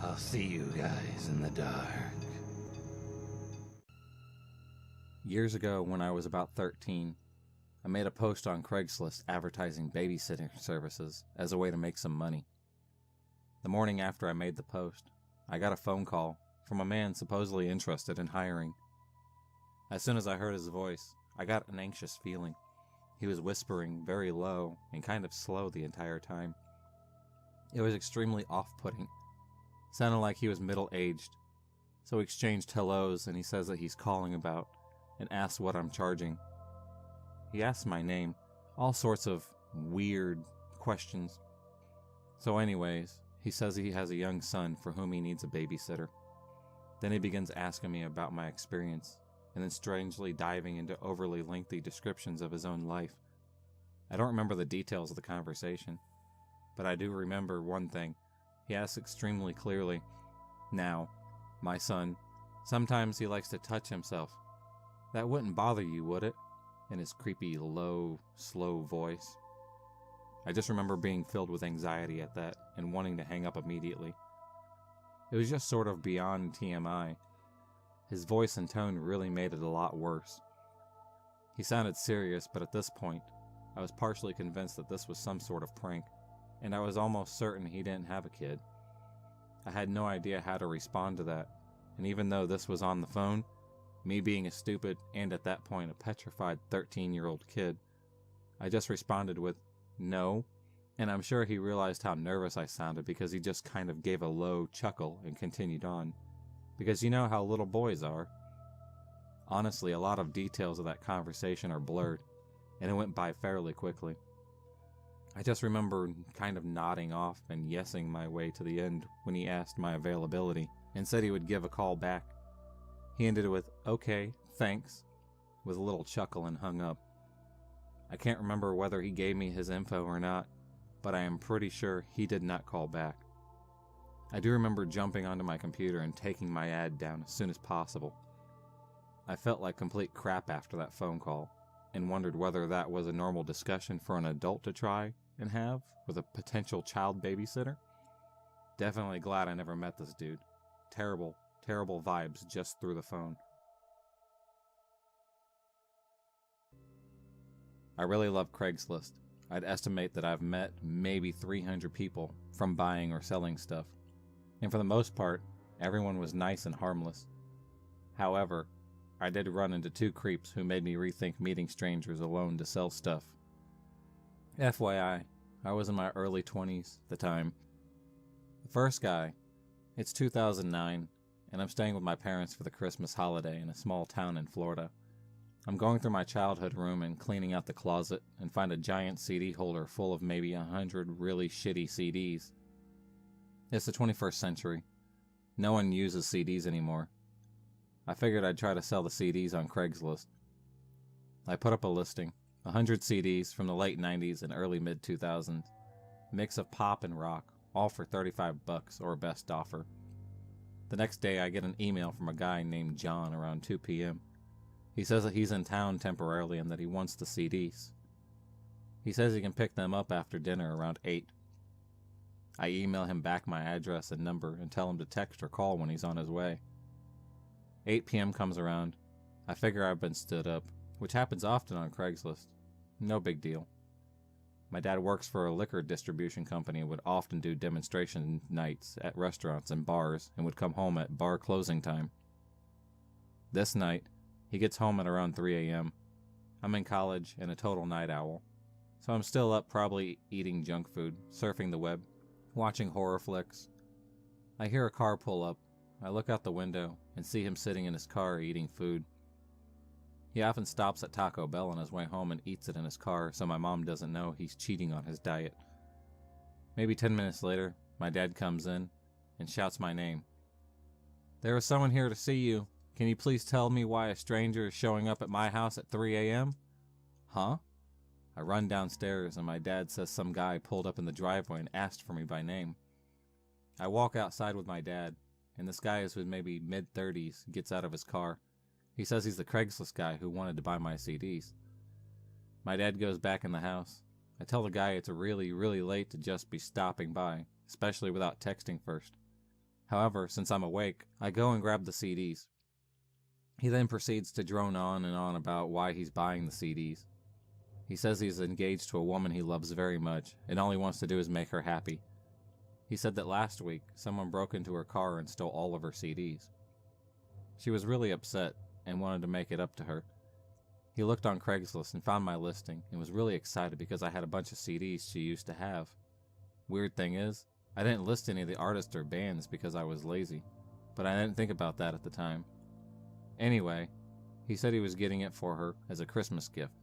I'll see you guys in the dark. Years ago, when I was about 13, I made a post on Craigslist advertising babysitting services as a way to make some money. The morning after I made the post, I got a phone call from a man supposedly interested in hiring. As soon as I heard his voice, I got an anxious feeling. He was whispering very low and kind of slow the entire time. It was extremely off-putting. Sounded like he was middle-aged. So we exchanged hellos, and he says that he's calling about and asks what I'm charging. He asks my name, all sorts of weird questions. So anyways, he says he has a young son for whom he needs a babysitter. Then he begins asking me about my experience, and then strangely diving into overly lengthy descriptions of his own life. I don't remember the details of the conversation, but I do remember one thing. He asks extremely clearly, "Now, my son, sometimes he likes to touch himself. That wouldn't bother you, would it?" In his creepy, low, slow voice. I just remember being filled with anxiety at that and wanting to hang up immediately. It was just sort of beyond TMI. His voice and tone really made it a lot worse. He sounded serious, but at this point, I was partially convinced that this was some sort of prank, and I was almost certain he didn't have a kid. I had no idea how to respond to that, and even though this was on the phone, me being a stupid and at that point a petrified 13-year-old kid, I just responded with, "No," and I'm sure he realized how nervous I sounded because he just kind of gave a low chuckle and continued on. Because you know how little boys are. Honestly, a lot of details of that conversation are blurred, and it went by fairly quickly. I just remember kind of nodding off and yesing my way to the end when he asked my availability and said he would give a call back. He ended it with, "Okay, thanks," with a little chuckle and hung up. I can't remember whether he gave me his info or not, but I am pretty sure he did not call back. I do remember jumping onto my computer and taking my ad down as soon as possible. I felt like complete crap after that phone call, and wondered whether that was a normal discussion for an adult to try and have with a potential child babysitter. Definitely glad I never met this dude. Terrible, terrible vibes just through the phone. I really love Craigslist. I'd estimate that I've met maybe 300 people from buying or selling stuff. And for the most part, everyone was nice and harmless. However, I did run into 2 creeps who made me rethink meeting strangers alone to sell stuff. FYI, I was in my early 20s at the time. The first guy, it's 2009, and I'm staying with my parents for the Christmas holiday in a small town in Florida. I'm going through my childhood room and cleaning out the closet and find a giant CD holder full of maybe 100 really shitty CDs. It's the 21st century. No one uses CDs anymore. I figured I'd try to sell the CDs on Craigslist. I put up a listing, 100 CDs from the late 90s and early mid-2000s, mix of pop and rock, all for $35 or best offer. The next day I get an email from a guy named John around 2 p.m. He says that he's in town temporarily and that he wants the CDs. He says he can pick them up after dinner around 8. I email him back my address and number and tell him to text or call when he's on his way. 8 p.m. comes around. I figure I've been stood up, which happens often on Craigslist. No big deal. My dad works for a liquor distribution company and would often do demonstration nights at restaurants and bars and would come home at bar closing time. This night, he gets home at around 3 a.m. I'm in college and a total night owl, so I'm still up probably eating junk food, surfing the web, watching horror flicks. I hear a car pull up. I look out the window and see him sitting in his car eating food. He often stops at Taco Bell on his way home and eats it in his car so my mom doesn't know he's cheating on his diet. Maybe 10 minutes later, my dad comes in and shouts my name. "There is someone here to see you. Can you please tell me why a stranger is showing up at my house at 3 a.m? Huh? I run downstairs and my dad says some guy pulled up in the driveway and asked for me by name. I walk outside with my dad, and this guy is with maybe mid-30s gets out of his car. He says he's the Craigslist guy who wanted to buy my CDs. My dad goes back in the house. I tell the guy it's really, really late to just be stopping by, especially without texting first. However, since I'm awake, I go and grab the CDs. He then proceeds to drone on and on about why he's buying the CDs. He says he's engaged to a woman he loves very much, and all he wants to do is make her happy. He said that last week, someone broke into her car and stole all of her CDs. She was really upset and wanted to make it up to her. He looked on Craigslist and found my listing and was really excited because I had a bunch of CDs she used to have. Weird thing is, I didn't list any of the artists or bands because I was lazy, but I didn't think about that at the time. Anyway, he said he was getting it for her as a Christmas gift.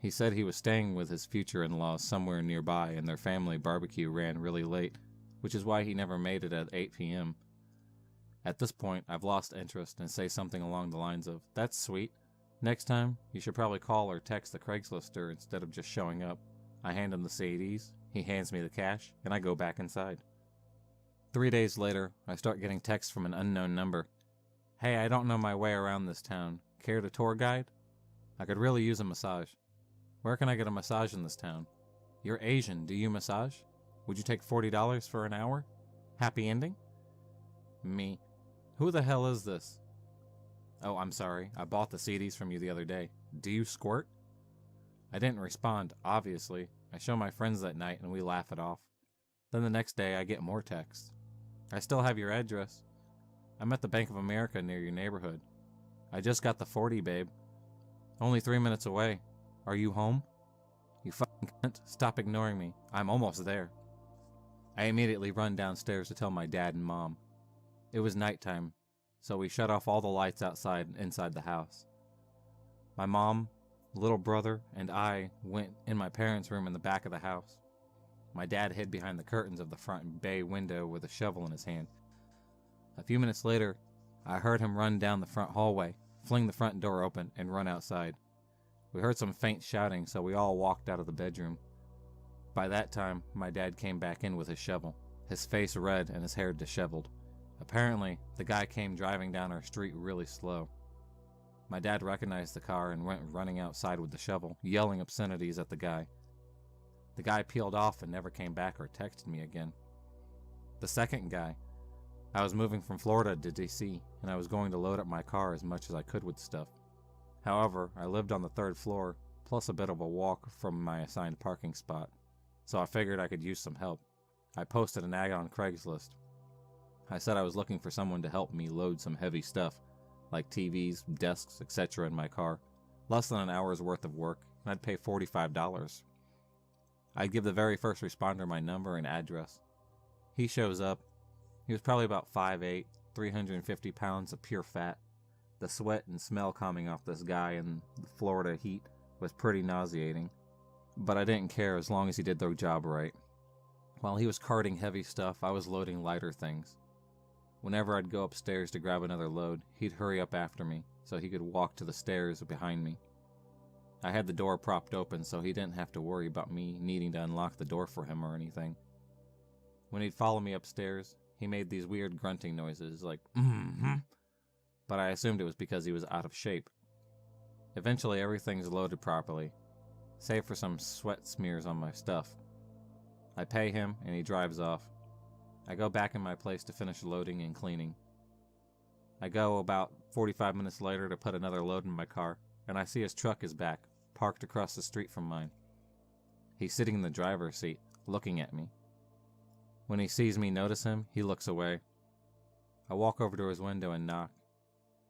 He said he was staying with his future in-laws somewhere nearby and their family barbecue ran really late, which is why he never made it at 8 p.m. At this point, I've lost interest and say something along the lines of, "That's sweet. Next time, you should probably call or text the Craigslister instead of just showing up." I hand him the CDs, he hands me the cash, and I go back inside. 3 days later, I start getting texts from an unknown number. "Hey, I don't know my way around this town. Care to tour guide? I could really use a massage. Where can I get a massage in this town? You're Asian, do you massage? Would you take $40 for an hour? Happy ending?" Me. "Who the hell is this?" "Oh, I'm sorry. I bought the CDs from you the other day. Do you squirt?" I didn't respond, obviously. I show my friends that night and we laugh it off. Then the next day I get more texts. "I still have your address. I'm at the Bank of America near your neighborhood. I just got the 40, babe. Only 3 minutes away. Are you home? You fucking cunt. Stop ignoring me. I'm almost there." I immediately run downstairs to tell my dad and mom. It was nighttime, so we shut off all the lights outside and inside the house. My mom, little brother, and I went in my parents' room in the back of the house. My dad hid behind the curtains of the front bay window with a shovel in his hand. A few minutes later, I heard him run down the front hallway, fling the front door open, and run outside. We heard some faint shouting, so we all walked out of the bedroom. By that time, my dad came back in with his shovel, his face red and his hair disheveled. Apparently, the guy came driving down our street really slow. My dad recognized the car and went running outside with the shovel, yelling obscenities at the guy. The guy peeled off and never came back or texted me again. The second guy. I was moving from Florida to DC, and I was going to load up my car as much as I could with stuff. However, I lived on the 3rd floor, plus a bit of a walk from my assigned parking spot, so I figured I could use some help. I posted an ad on Craigslist. I said I was looking for someone to help me load some heavy stuff, like TVs, desks, etc. in my car. Less than an hour's worth of work, and I'd pay $45. I'd give the very first responder my number and address. He shows up. He was probably about 5'8", 350 pounds of pure fat. The sweat and smell coming off this guy in the Florida heat was pretty nauseating, but I didn't care as long as he did the job right. While he was carting heavy stuff, I was loading lighter things. Whenever I'd go upstairs to grab another load, he'd hurry up after me so he could walk to the stairs behind me. I had the door propped open so he didn't have to worry about me needing to unlock the door for him or anything. When he'd follow me upstairs, he made these weird grunting noises like, mm-hmm, but I assumed it was because he was out of shape. Eventually everything's loaded properly, save for some sweat smears on my stuff. I pay him and he drives off. I go back in my place to finish loading and cleaning. I go about 45 minutes later to put another load in my car, and I see his truck is back, parked across the street from mine. He's sitting in the driver's seat, looking at me. When he sees me notice him, he looks away. I walk over to his window and knock.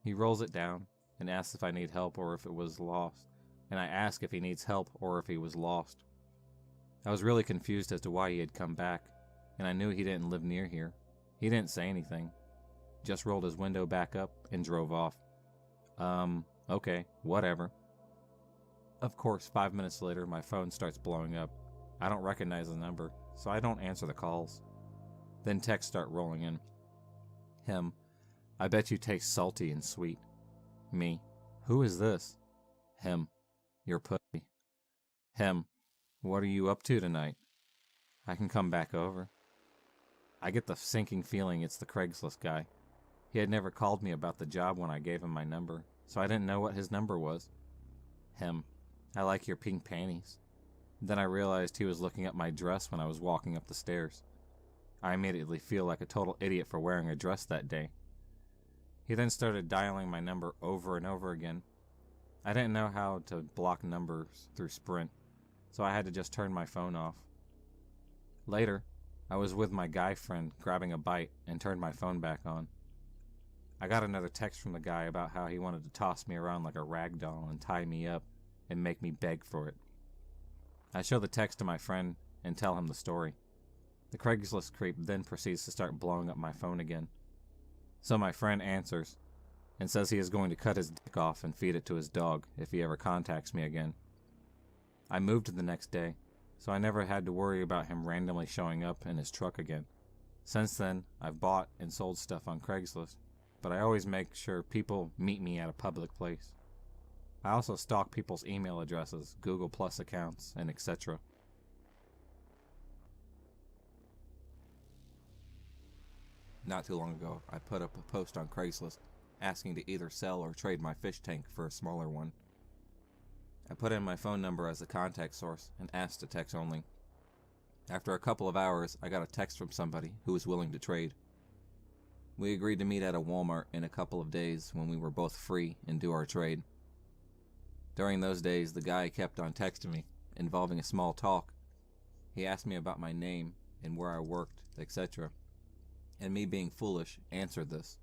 He rolls it down and asks if I need help or if it was lost, and I ask if he needs help or if he was lost. I was really confused as to why he had come back, and I knew he didn't live near here. He didn't say anything, just rolled his window back up and drove off. Okay, whatever. Of course, 5 minutes later, my phone starts blowing up. I don't recognize the number, so I don't answer the calls. Then texts start rolling in. Him, I bet you taste salty and sweet. Me, who is this? Him, your pussy. Him, what are you up to tonight? I can come back over. I get the sinking feeling it's the Craigslist guy. He had never called me about the job when I gave him my number, so I didn't know what his number was. Him, I like your pink panties. Then I realized he was looking at my dress when I was walking up the stairs. I immediately feel like a total idiot for wearing a dress that day. He then started dialing my number over and over again. I didn't know how to block numbers through Sprint, so I had to just turn my phone off. Later, I was with my guy friend grabbing a bite and turned my phone back on. I got another text from the guy about how he wanted to toss me around like a rag doll and tie me up and make me beg for it. I show the text to my friend and tell him the story. The Craigslist creep then proceeds to start blowing up my phone again. So my friend answers and says he is going to cut his dick off and feed it to his dog if he ever contacts me again. I moved the next day, so I never had to worry about him randomly showing up in his truck again. Since then, I've bought and sold stuff on Craigslist, but I always make sure people meet me at a public place. I also stalk people's email addresses, Google Plus accounts, and etc. Not too long ago, I put up a post on Craigslist asking to either sell or trade my fish tank for a smaller one. I put in my phone number as a contact source and asked to text only. After a couple of hours, I got a text from somebody who was willing to trade. We agreed to meet at a Walmart in a couple of days when we were both free and do our trade. During those days, the guy kept on texting me, involving a small talk. He asked me about my name and where I worked, etc. And me being foolish, answered this.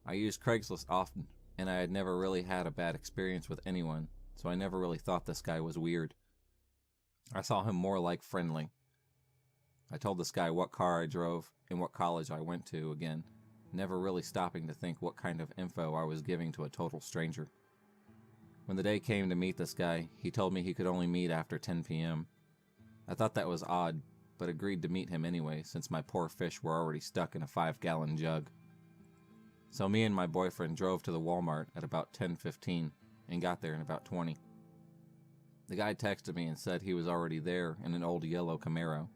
I used Craigslist often, and I had never really had a bad experience with anyone, so I never really thought this guy was weird. I saw him more like friendly. I told this guy what car I drove and what college I went to again, never really stopping to think what kind of info I was giving to a total stranger. When the day came to meet this guy, he told me he could only meet after 10 p.m. I thought that was odd, but agreed to meet him anyway since my poor fish were already stuck in a 5-gallon jug. So me and my boyfriend drove to the Walmart at about 10:15 and got there in about 20. The guy texted me and said he was already there in an old yellow Camaro.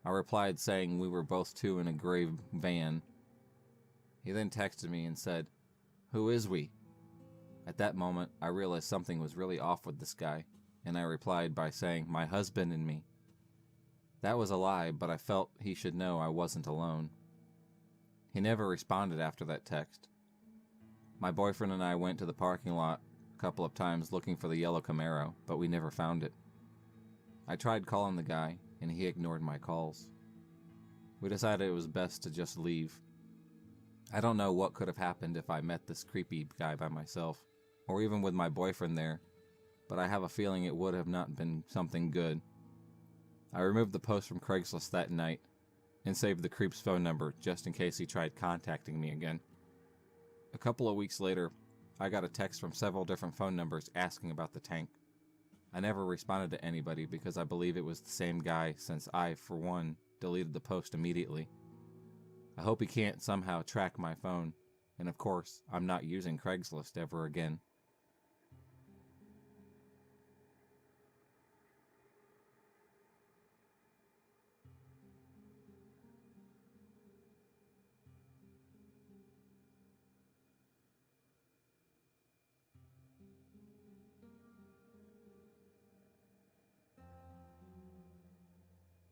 I replied saying we were both two in a gray van. He then texted me and said, "Who is we?" At that moment, I realized something was really off with this guy, and I replied by saying, "My husband and me." That was a lie, but I felt he should know I wasn't alone. He never responded after that text. My boyfriend and I went to the parking lot a couple of times looking for the yellow Camaro, but we never found it. I tried calling the guy, and he ignored my calls. We decided it was best to just leave. I don't know what could have happened if I met this creepy guy by myself, or even with my boyfriend there, but I have a feeling it would have not been something good. I removed the post from Craigslist that night, and saved the creep's phone number just in case he tried contacting me again. A couple of weeks later, I got a text from several different phone numbers asking about the tank. I never responded to anybody because I believe it was the same guy since I, for one, deleted the post immediately. I hope he can't somehow track my phone, and of course, I'm not using Craigslist ever again.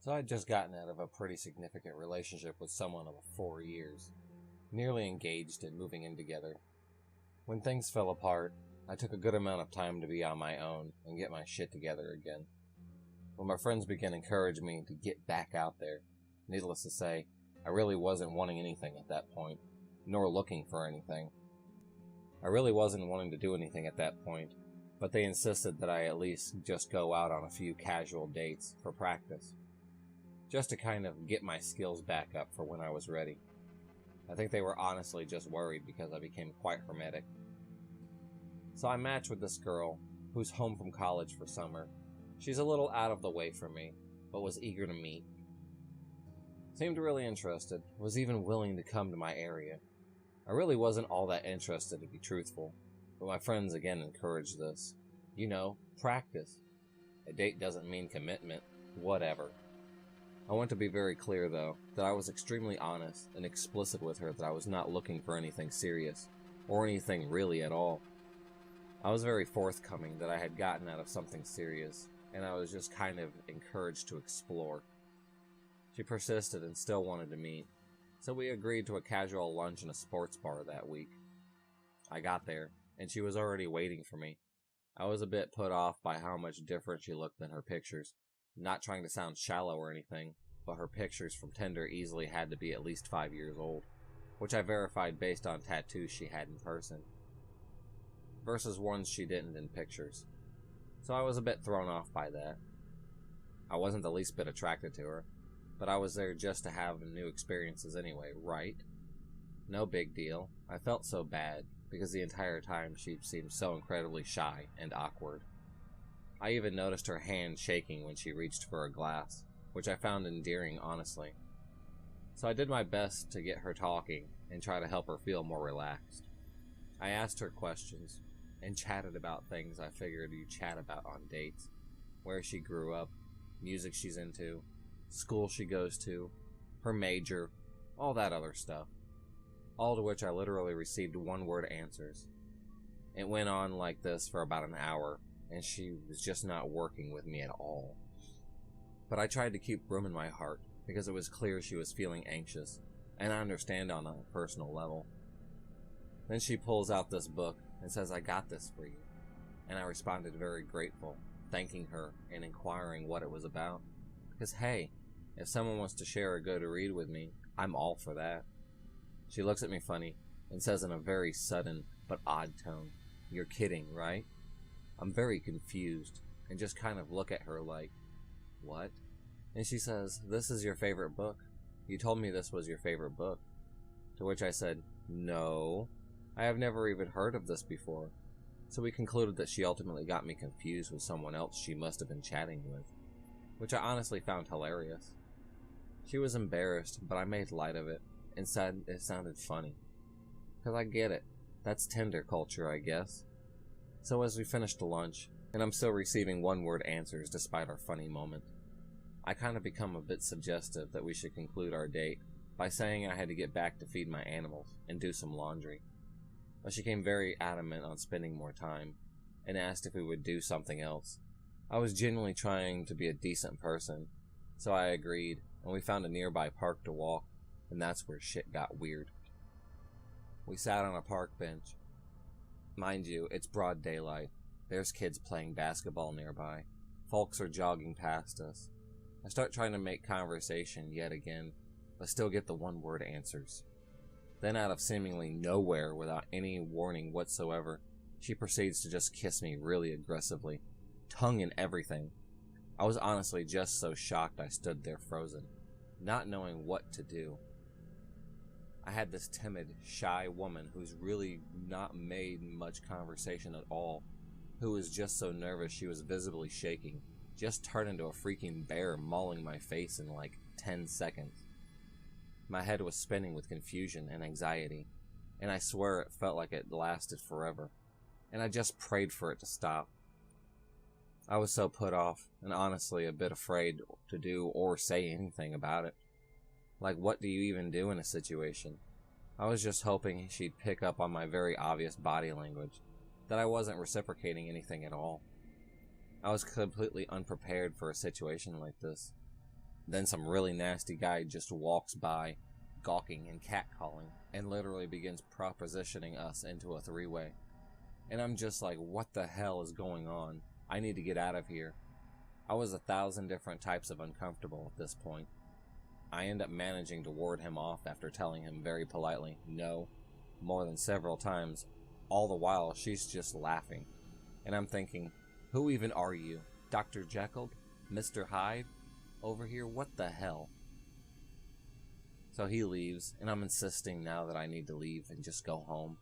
So I'd just gotten out of a pretty significant relationship with someone of 4 years, nearly engaged and moving in together. When things fell apart, I took a good amount of time to be on my own and get my shit together again. When my friends began encouraging me to get back out there, needless to say, I really wasn't wanting anything at that point, nor looking for anything. I really wasn't wanting to do anything at that point, but they insisted that I at least just go out on a few casual dates for practice, just to kind of get my skills back up for when I was ready. I think they were honestly just worried because I became quite hermetic. So I matched with this girl, who's home from college for summer. She's a little out of the way for me, but was eager to meet. Seemed really interested, was even willing to come to my area. I really wasn't all that interested, to be truthful, but my friends again encouraged this. You know, practice. A date doesn't mean commitment, whatever. I want to be very clear, though, that I was extremely honest and explicit with her that I was not looking for anything serious, or anything really at all. I was very forthcoming that I had gotten out of something serious, and I was just kind of encouraged to explore. She persisted and still wanted to meet, so we agreed to a casual lunch in a sports bar that week. I got there, and she was already waiting for me. I was a bit put off by how much different she looked than her pictures. Not trying to sound shallow or anything, but her pictures from Tinder easily had to be at least 5 years old, which I verified based on tattoos she had in person, versus ones she didn't in pictures. So I was a bit thrown off by that. I wasn't the least bit attracted to her, but I was there just to have new experiences anyway, right? No big deal. I felt so bad, because the entire time she seemed so incredibly shy and awkward. I even noticed her hand shaking when she reached for a glass, which I found endearing, honestly. So I did my best to get her talking and try to help her feel more relaxed. I asked her questions and chatted about things I figured you chat about on dates. Where she grew up, music she's into, school she goes to, her major, all that other stuff. All to which I literally received one-word answers. It went on like this for about an hour, and she was just not working with me at all. But I tried to keep room in my heart, because it was clear she was feeling anxious, and I understand on a personal level. Then she pulls out this book and says, "I got this for you." And I responded very grateful, thanking her and inquiring what it was about. Because hey, if someone wants to share a good read with me, I'm all for that. She looks at me funny and says in a very sudden but odd tone, "You're kidding, right?" I'm very confused and just kind of look at her like, "What?" And she says, "This is your favorite book. You told me this was your favorite book." To which I said, "No, I have never even heard of this before." So we concluded that she ultimately got me confused with someone else she must have been chatting with, which I honestly found hilarious. She was embarrassed, but I made light of it and said it sounded funny. Because I get it. That's Tinder culture, I guess. So as we finished the lunch, and I'm still receiving one-word answers despite our funny moment, I kind of become a bit suggestive that we should conclude our date by saying I had to get back to feed my animals and do some laundry. But she came very adamant on spending more time, and asked if we would do something else. I was genuinely trying to be a decent person, so I agreed, and we found a nearby park to walk, and that's where shit got weird. We sat on a park bench. Mind you, it's broad daylight. There's kids playing basketball nearby. Folks are jogging past us. I start trying to make conversation yet again, but still get the one-word answers. Then out of seemingly nowhere, without any warning whatsoever, she proceeds to just kiss me really aggressively, tongue and everything. I was honestly just so shocked I stood there frozen, not knowing what to do. I had this timid, shy woman who's really not made much conversation at all, who was just so nervous she was visibly shaking, just turned into a freaking bear mauling my face in like 10 seconds. My head was spinning with confusion and anxiety, and I swear it felt like it lasted forever, and I just prayed for it to stop. I was so put off, and honestly a bit afraid to do or say anything about it. Like, what do you even do in a situation? I was just hoping she'd pick up on my very obvious body language, that I wasn't reciprocating anything at all. I was completely unprepared for a situation like this. Then some really nasty guy just walks by, gawking and catcalling, and literally begins propositioning us into a three-way. And I'm just like, what the hell is going on? I need to get out of here. I was 1,000 different types of uncomfortable at this point. I end up managing to ward him off after telling him very politely, no, more than several times. All the while, she's just laughing. And I'm thinking, who even are you? Dr. Jekyll? Mr. Hyde? Over here? What the hell? So he leaves, and I'm insisting now that I need to leave and just go home.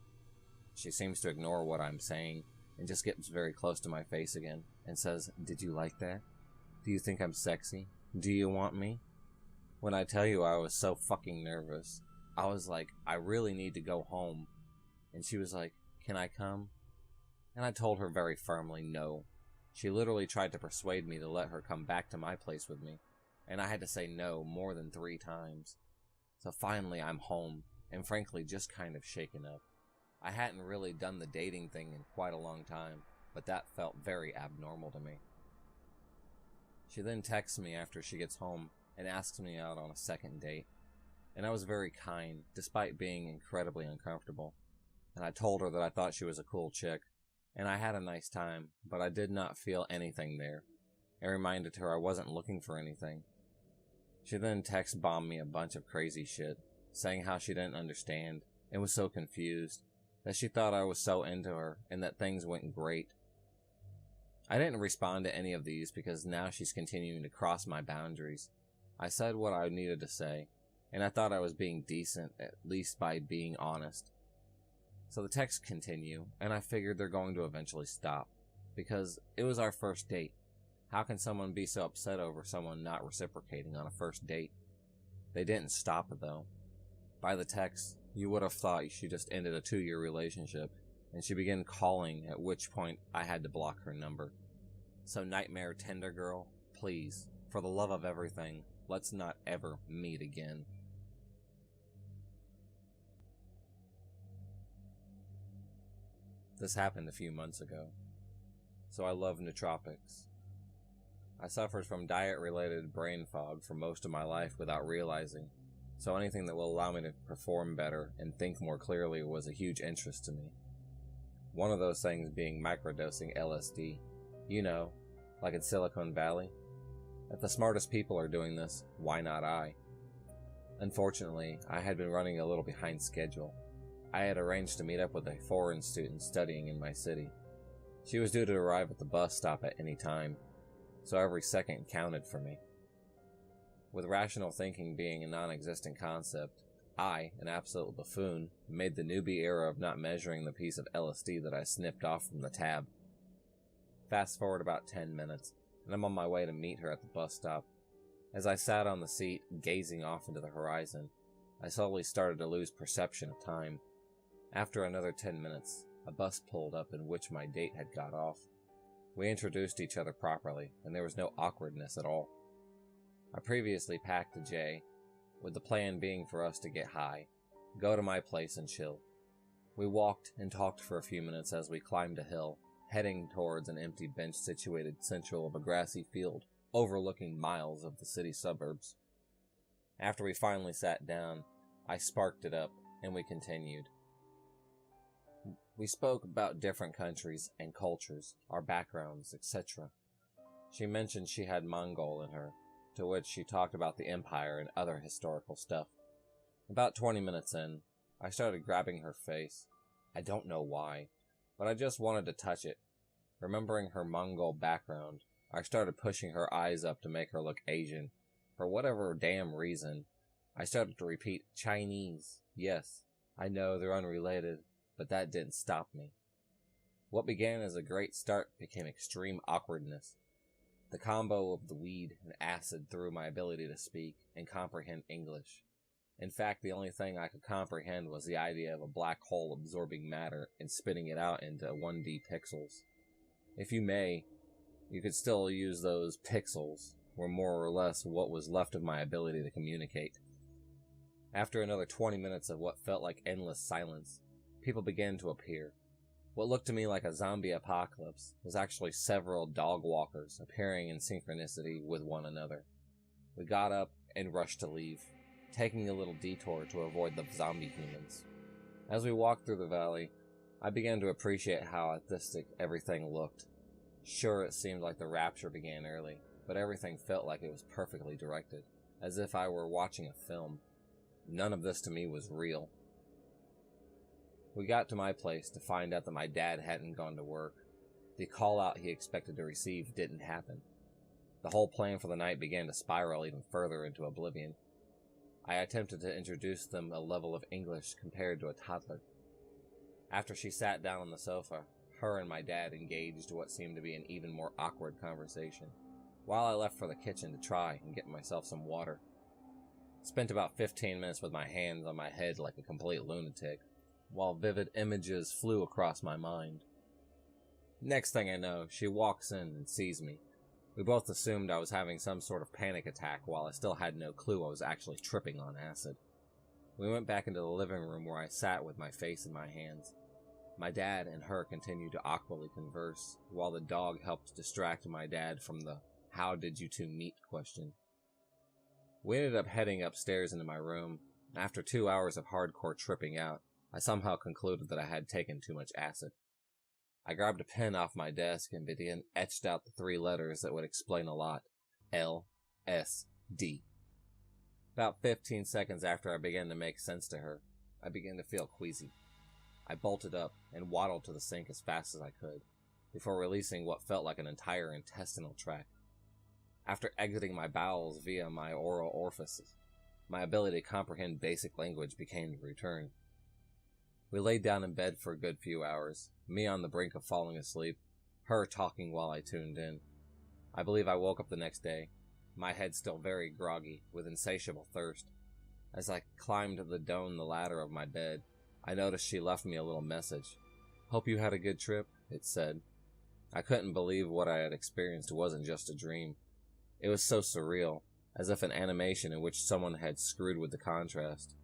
She seems to ignore what I'm saying, and just gets very close to my face again, and says, "Did you like that? Do you think I'm sexy? Do you want me?" When I tell you I was so fucking nervous, I was like, I really need to go home. And she was like, "Can I come?" And I told her very firmly no. She literally tried to persuade me to let her come back to my place with me, and I had to say no more than 3 times. So finally I'm home, and frankly just kind of shaken up. I hadn't really done the dating thing in quite a long time, but that felt very abnormal to me. She then texts me after she gets home and asks me out on a second date. And I was very kind, despite being incredibly uncomfortable. And I told her that I thought she was a cool chick, and I had a nice time, but I did not feel anything there, and reminded her I wasn't looking for anything. She then text-bombed me a bunch of crazy shit, saying how she didn't understand, and was so confused, that she thought I was so into her, and that things went great. I didn't respond to any of these because now she's continuing to cross my boundaries. I said what I needed to say, and I thought I was being decent, at least by being honest. So the texts continue, and I figured they're going to eventually stop, because it was our first date. How can someone be so upset over someone not reciprocating on a first date? They didn't stop it though. By the text, you would have thought she just ended a 2-year relationship, and she began calling, at which point I had to block her number. So Nightmare Tinder Girl, please, for the love of everything, let's not ever meet again. This happened a few months ago. So I love nootropics. I suffered from diet-related brain fog for most of my life without realizing, so anything that will allow me to perform better and think more clearly was a huge interest to me. One of those things being microdosing LSD. You know, like in Silicon Valley. If the smartest people are doing this, why not I? Unfortunately, I had been running a little behind schedule. I had arranged to meet up with a foreign student studying in my city. She was due to arrive at the bus stop at any time, so every second counted for me. With rational thinking being a non-existent concept, I, an absolute buffoon, made the newbie error of not measuring the piece of LSD that I snipped off from the tab. Fast forward about 10 minutes, and I'm on my way to meet her at the bus stop. As I sat on the seat, gazing off into the horizon, I slowly started to lose perception of time. After another 10 minutes, a bus pulled up in which my date had got off. We introduced each other properly, and there was no awkwardness at all. I previously packed a J, with the plan being for us to get high, go to my place and chill. We walked and talked for a few minutes as we climbed a hill, heading towards an empty bench situated central of a grassy field, overlooking miles of the city suburbs. After we finally sat down, I sparked it up, and we continued. We spoke about different countries and cultures, our backgrounds, etc. She mentioned she had Mongol in her, to which she talked about the empire and other historical stuff. About 20 minutes in, I started grabbing her face. I don't know why, but I just wanted to touch it. Remembering her Mongol background, I started pushing her eyes up to make her look Asian. For whatever damn reason, I started to repeat Chinese. Yes, I know they're unrelated, but that didn't stop me. What began as a great start became extreme awkwardness. The combo of the weed and acid threw my ability to speak and comprehend English. In fact, the only thing I could comprehend was the idea of a black hole absorbing matter and spitting it out into 1D pixels. If you may, you could still use those pixels, were more or less what was left of my ability to communicate. After another 20 minutes of what felt like endless silence, people began to appear. What looked to me like a zombie apocalypse was actually several dog walkers appearing in synchronicity with one another. We got up and rushed to leave, taking a little detour to avoid the zombie humans. As we walked through the valley, I began to appreciate how artistic everything looked. Sure, it seemed like the rapture began early, but everything felt like it was perfectly directed, as if I were watching a film. None of this to me was real. We got to my place to find out that my dad hadn't gone to work. The call-out he expected to receive didn't happen. The whole plan for the night began to spiral even further into oblivion. I attempted to introduce them a level of English compared to a toddler. After she sat down on the sofa, her and my dad engaged what seemed to be an even more awkward conversation, while I left for the kitchen to try and get myself some water. Spent about 15 minutes with my hands on my head like a complete lunatic, while vivid images flew across my mind. Next thing I know, she walks in and sees me. We both assumed I was having some sort of panic attack while I still had no clue I was actually tripping on acid. We went back into the living room where I sat with my face in my hands. My dad and her continued to awkwardly converse, while the dog helped distract my dad from the "how did you two meet" question. We ended up heading upstairs into my room, and after 2 hours of hardcore tripping out, I somehow concluded that I had taken too much acid. I grabbed a pen off my desk and began etched out the 3 letters that would explain a lot. LSD. About 15 seconds after I began to make sense to her, I began to feel queasy. I bolted up and waddled to the sink as fast as I could, before releasing what felt like an entire intestinal tract. After exiting my bowels via my oral orifices, my ability to comprehend basic language began to return. We laid down in bed for a good few hours, me on the brink of falling asleep, her talking while I tuned in. I believe I woke up the next day, my head still very groggy, with insatiable thirst. As I climbed the ladder of my bed, I noticed she left me a little message. "Hope you had a good trip," it said. I couldn't believe what I had experienced wasn't just a dream. It was so surreal, as if an animation in which someone had screwed with the contrast.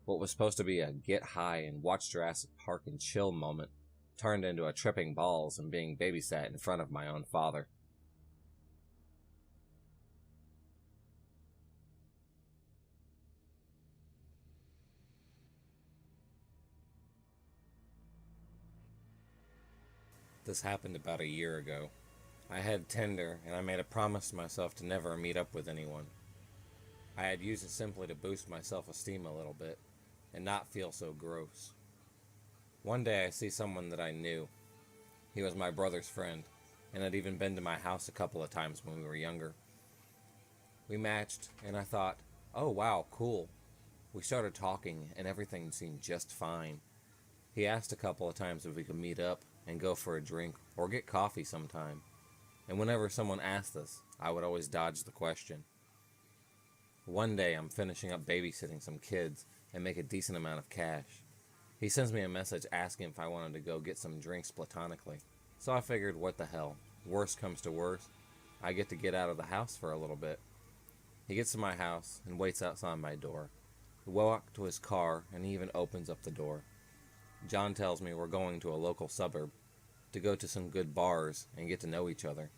What was supposed to be a get high and watch Jurassic Park and chill moment turned into a tripping balls and being babysat in front of my own father. This happened about a year ago. I had Tinder, and I made a promise to myself to never meet up with anyone. I had used it simply to boost my self-esteem a little bit, and not feel so gross. One day I see someone that I knew. He was my brother's friend, and had even been to my house a couple of times when we were younger. We matched, and I thought, oh wow, cool. We started talking, and everything seemed just fine. He asked a couple of times if we could meet up and go for a drink or get coffee sometime. And whenever someone asked us, I would always dodge the question. One day I'm finishing up babysitting some kids and make a decent amount of cash. He sends me a message asking if I wanted to go get some drinks platonically. So I figured, what the hell, worst comes to worst, I get out of the house for a little bit. He gets to my house and waits outside my door. We walk to his car and he even opens up the door. John tells me we're going to a local suburb to go to some good bars and get to know each other.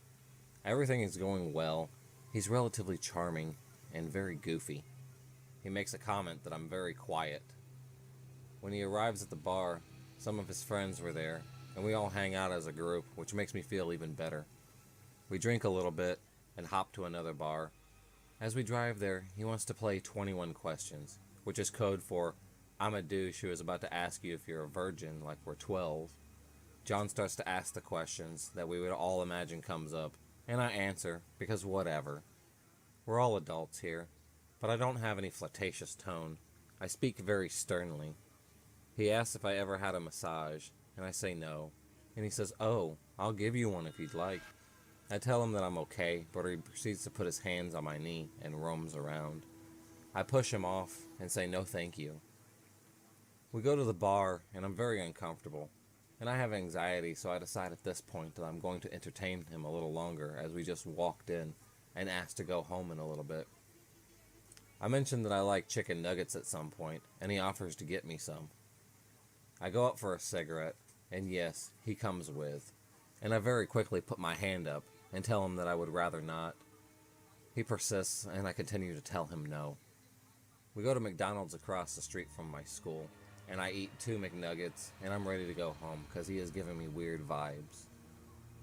Everything is going well. He's relatively charming and very goofy. He makes a comment that I'm very quiet. When he arrives at the bar, some of his friends were there, and we all hang out as a group, which makes me feel even better. We drink a little bit and hop to another bar. As we drive there, he wants to play 21 questions, which is code for I'm a douche who is about to ask you if you're a virgin like we're 12. John starts to ask the questions that we would all imagine comes up, and I answer, because whatever. We're all adults here, but I don't have any flirtatious tone. I speak very sternly. He asks if I ever had a massage, and I say no, and he says, oh, I'll give you one if you'd like. I tell him that I'm okay, but he proceeds to put his hands on my knee and roams around. I push him off and say no thank you. We go to the bar, and I'm very uncomfortable, and I have anxiety, so I decide at this point that I'm going to entertain him a little longer, as we just walked in and asked to go home in a little bit. I mentioned that I like chicken nuggets at some point, and he offers to get me some. I go up for a cigarette, and yes, he comes with, and I very quickly put my hand up and tell him that I would rather not. He persists, and I continue to tell him no. We go to McDonald's across the street from my school, and I eat 2 McNuggets, and I'm ready to go home because he is giving me weird vibes.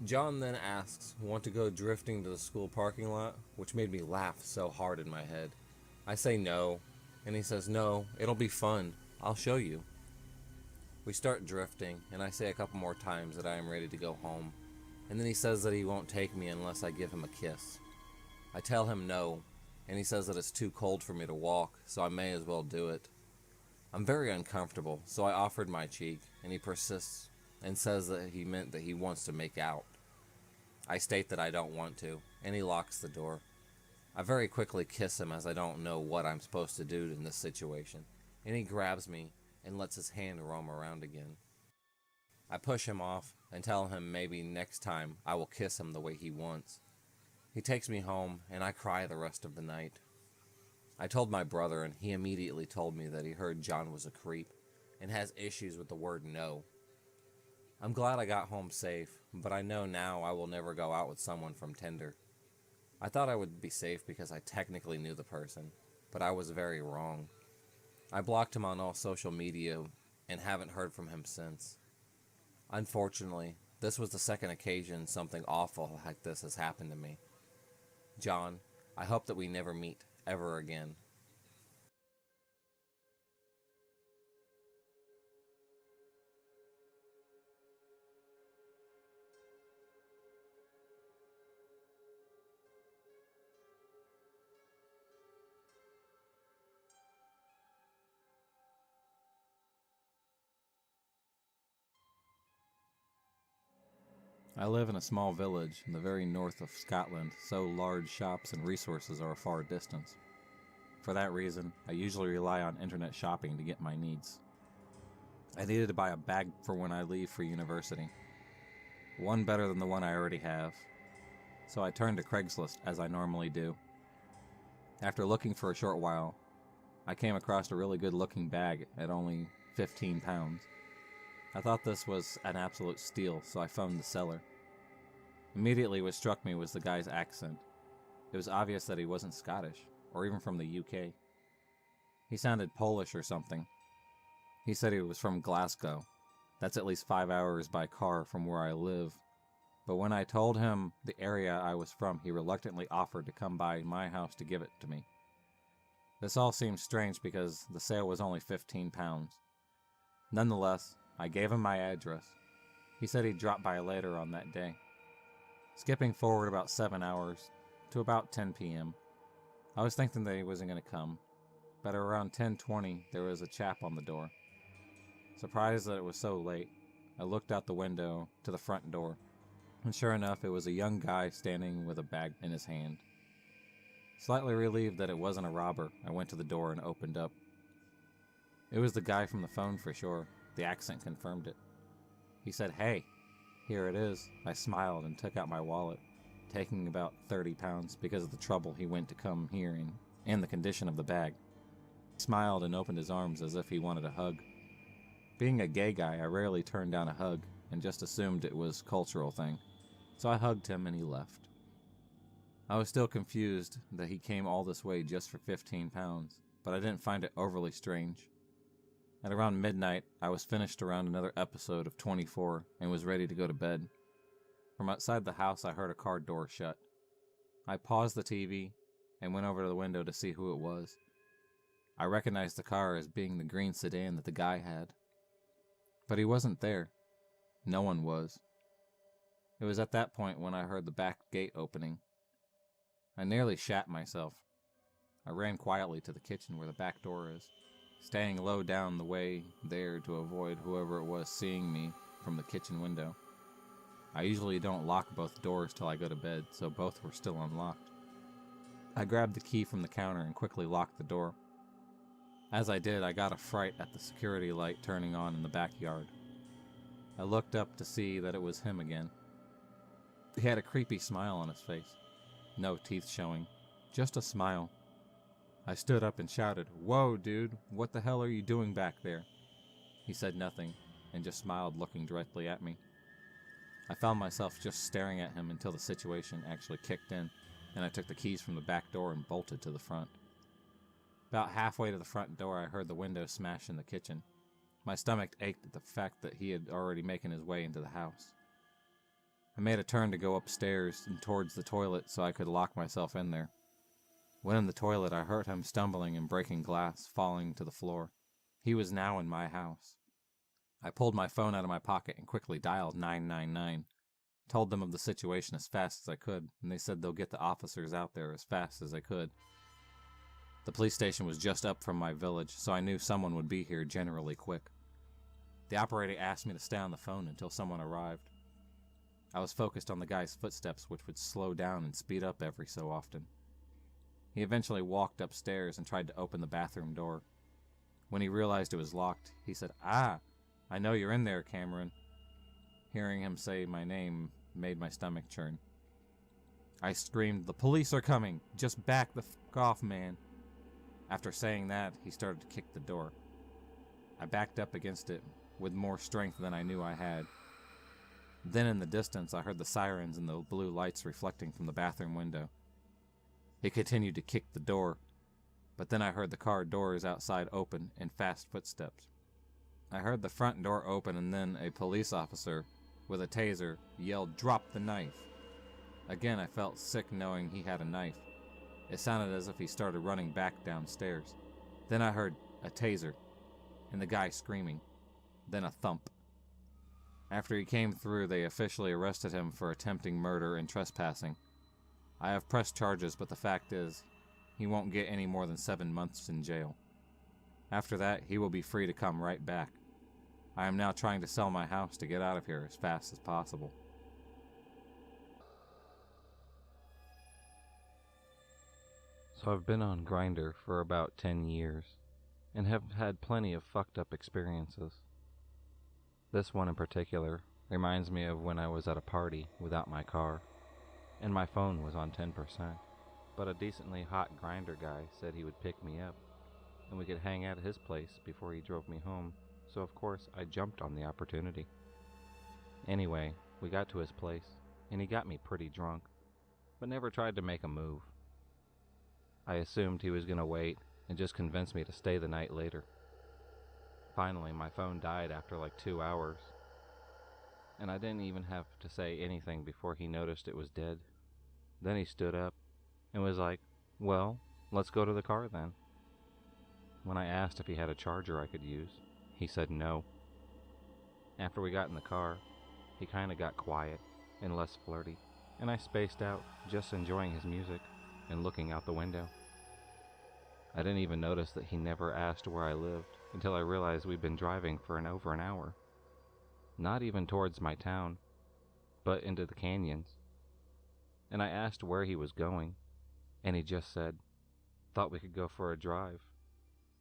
John then asks, want to go drifting to the school parking lot, which made me laugh so hard in my head. I say no, and he says, no, it'll be fun, I'll show you. We start drifting, and I say a couple more times that I am ready to go home, and then he says that he won't take me unless I give him a kiss. I tell him no, and he says that it's too cold for me to walk, so I may as well do it. I'm very uncomfortable, so I offered my cheek, and he persists and says that he meant that he wants to make out. I state that I don't want to, and he locks the door. I very quickly kiss him as I don't know what I'm supposed to do in this situation, and he grabs me and lets his hand roam around again. I push him off and tell him maybe next time I will kiss him the way he wants. He takes me home, and I cry the rest of the night. I told my brother, and he immediately told me that he heard John was a creep and has issues with the word no. I'm glad I got home safe, but I know now I will never go out with someone from Tinder. I thought I would be safe because I technically knew the person, but I was very wrong. I blocked him on all social media and haven't heard from him since. Unfortunately, this was the second occasion something awful like this has happened to me. John, I hope that we never meet ever again. I live in a small village in the very north of Scotland, so large shops and resources are a far distance. For that reason, I usually rely on internet shopping to get my needs. I needed to buy a bag for when I leave for university. One better than the one I already have. So I turned to Craigslist as I normally do. After looking for a short while, I came across a really good looking bag at only 15 pounds. I thought this was an absolute steal, so I phoned the seller. Immediately what struck me was the guy's accent. It was obvious that he wasn't Scottish, or even from the UK. He sounded Polish or something. He said he was from Glasgow. That's at least 5 hours by car from where I live. But when I told him the area I was from, he reluctantly offered to come by my house to give it to me. This all seemed strange because the sale was only 15 pounds. Nonetheless, I gave him my address. He said he'd drop by later on that day. Skipping forward about 7 hours to about 10 p.m., I was thinking that he wasn't going to come, but around 10:20 there was a chap on the door. Surprised that it was so late, I looked out the window to the front door, and sure enough it was a young guy standing with a bag in his hand. Slightly relieved that it wasn't a robber, I went to the door and opened up. It was the guy from the phone for sure. The accent confirmed it. He said, "Hey, here it is." I smiled and took out my wallet, taking about 30 pounds because of the trouble he went to come here in and the condition of the bag. He smiled and opened his arms as if he wanted a hug. Being a gay guy, I rarely turned down a hug and just assumed it was a cultural thing, so I hugged him and he left. I was still confused that he came all this way just for 15 pounds, but I didn't find it overly strange. At around midnight, I was finished around another episode of 24 and was ready to go to bed. From outside the house, I heard a car door shut. I paused the TV and went over to the window to see who it was. I recognized the car as being the green sedan that the guy had. But he wasn't there. No one was. It was at that point when I heard the back gate opening. I nearly shat myself. I ran quietly to the kitchen where the back door is, staying low down the way there to avoid whoever it was seeing me from the kitchen window. I usually don't lock both doors till I go to bed, so both were still unlocked. I grabbed the key from the counter and quickly locked the door. As I did, I got a fright at the security light turning on in the backyard. I looked up to see that it was him again. He had a creepy smile on his face. No teeth showing, just a smile. I stood up and shouted, "Whoa, dude, what the hell are you doing back there?" He said nothing and just smiled, looking directly at me. I found myself just staring at him until the situation actually kicked in, and I took the keys from the back door and bolted to the front. About halfway to the front door, I heard the window smash in the kitchen. My stomach ached at the fact that he had already making his way into the house. I made a turn to go upstairs and towards the toilet so I could lock myself in there. When in the toilet, I heard him stumbling and breaking glass, falling to the floor. He was now in my house. I pulled my phone out of my pocket and quickly dialed 999. Told them of the situation as fast as I could, and they said they'll get the officers out there as fast as they could. The police station was just up from my village, so I knew someone would be here generally quick. The operator asked me to stay on the phone until someone arrived. I was focused on the guy's footsteps, which would slow down and speed up every so often. He eventually walked upstairs and tried to open the bathroom door. When he realized it was locked, he said, "Ah, I know you're in there, Cameron." Hearing him say my name made my stomach churn. I screamed, "The police are coming! Just back the fuck off, man!" After saying that, he started to kick the door. I backed up against it with more strength than I knew I had. Then in the distance, I heard the sirens and the blue lights reflecting from the bathroom window. He continued to kick the door, but then I heard the car doors outside open and fast footsteps. I heard the front door open, and then a police officer with a taser yelled, "Drop the knife." Again, I felt sick knowing he had a knife. It sounded as if he started running back downstairs. Then I heard a taser, and the guy screaming. Then a thump. After he came through, they officially arrested him for attempting murder and trespassing. I have pressed charges, but the fact is, he won't get any more than 7 months in jail. After that, he will be free to come right back. I am now trying to sell my house to get out of here as fast as possible. So I've been on Grindr for about 10 years, and have had plenty of fucked up experiences. This one in particular reminds me of when I was at a party without my car, and my phone was on 10%, but a decently hot Grindr guy said he would pick me up, and we could hang out at his place before he drove me home, so of course I jumped on the opportunity. Anyway, we got to his place, and he got me pretty drunk, but never tried to make a move. I assumed he was going to wait and just convince me to stay the night later. Finally, my phone died after like 2 hours, and I didn't even have to say anything before he noticed it was dead. Then he stood up and was like, "Well, let's go to the car then." When I asked if he had a charger I could use, he said no. After we got in the car, he kind of got quiet and less flirty, and I spaced out, just enjoying his music and looking out the window. I didn't even notice that he never asked where I lived until I realized we'd been driving for over an hour. Not even towards my town, but into the canyons. And I asked where he was going, and he just said, "Thought we could go for a drive."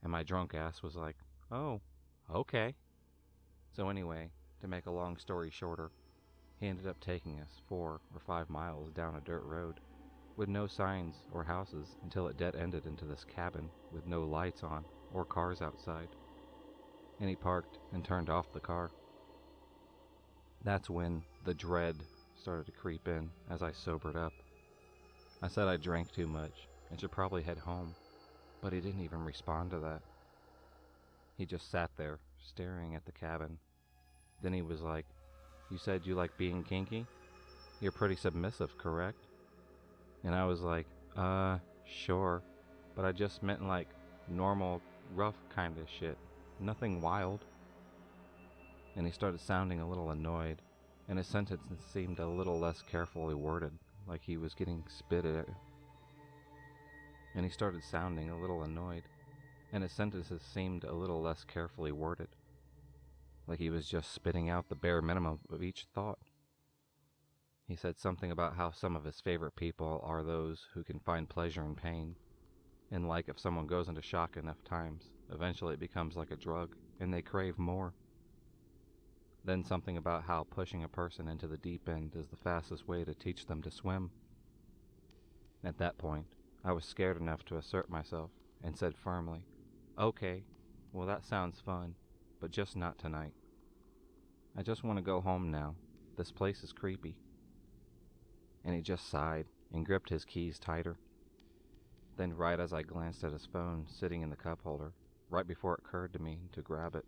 And my drunk ass was like, "Oh, okay." So anyway, to make a long story shorter, he ended up taking us 4 or 5 miles down a dirt road with no signs or houses until it dead-ended into this cabin with no lights on or cars outside. And he parked and turned off the car. That's when the dread started to creep in as I sobered up. I said I drank too much and should probably head home, but he didn't even respond to that. He just sat there, staring at the cabin. Then he was like, "You said you like being kinky? You're pretty submissive, correct?" And I was like, sure, but I just meant like normal, rough kind of shit. Nothing wild." And he started sounding a little annoyed, and his sentences seemed a little less carefully worded, like he was getting spit at. And he started sounding a little annoyed, and his sentences seemed a little less carefully worded, like he was just spitting out the bare minimum of each thought. He said something about how some of his favorite people are those who can find pleasure in pain, and like if someone goes into shock enough times, eventually it becomes like a drug, and they crave more. Then something about how pushing a person into the deep end is the fastest way to teach them to swim. At that point, I was scared enough to assert myself, and said firmly, "Okay, well that sounds fun, but just not tonight. I just want to go home now. This place is creepy." And he just sighed and gripped his keys tighter. Then right as I glanced at his phone sitting in the cup holder, right before it occurred to me to grab it,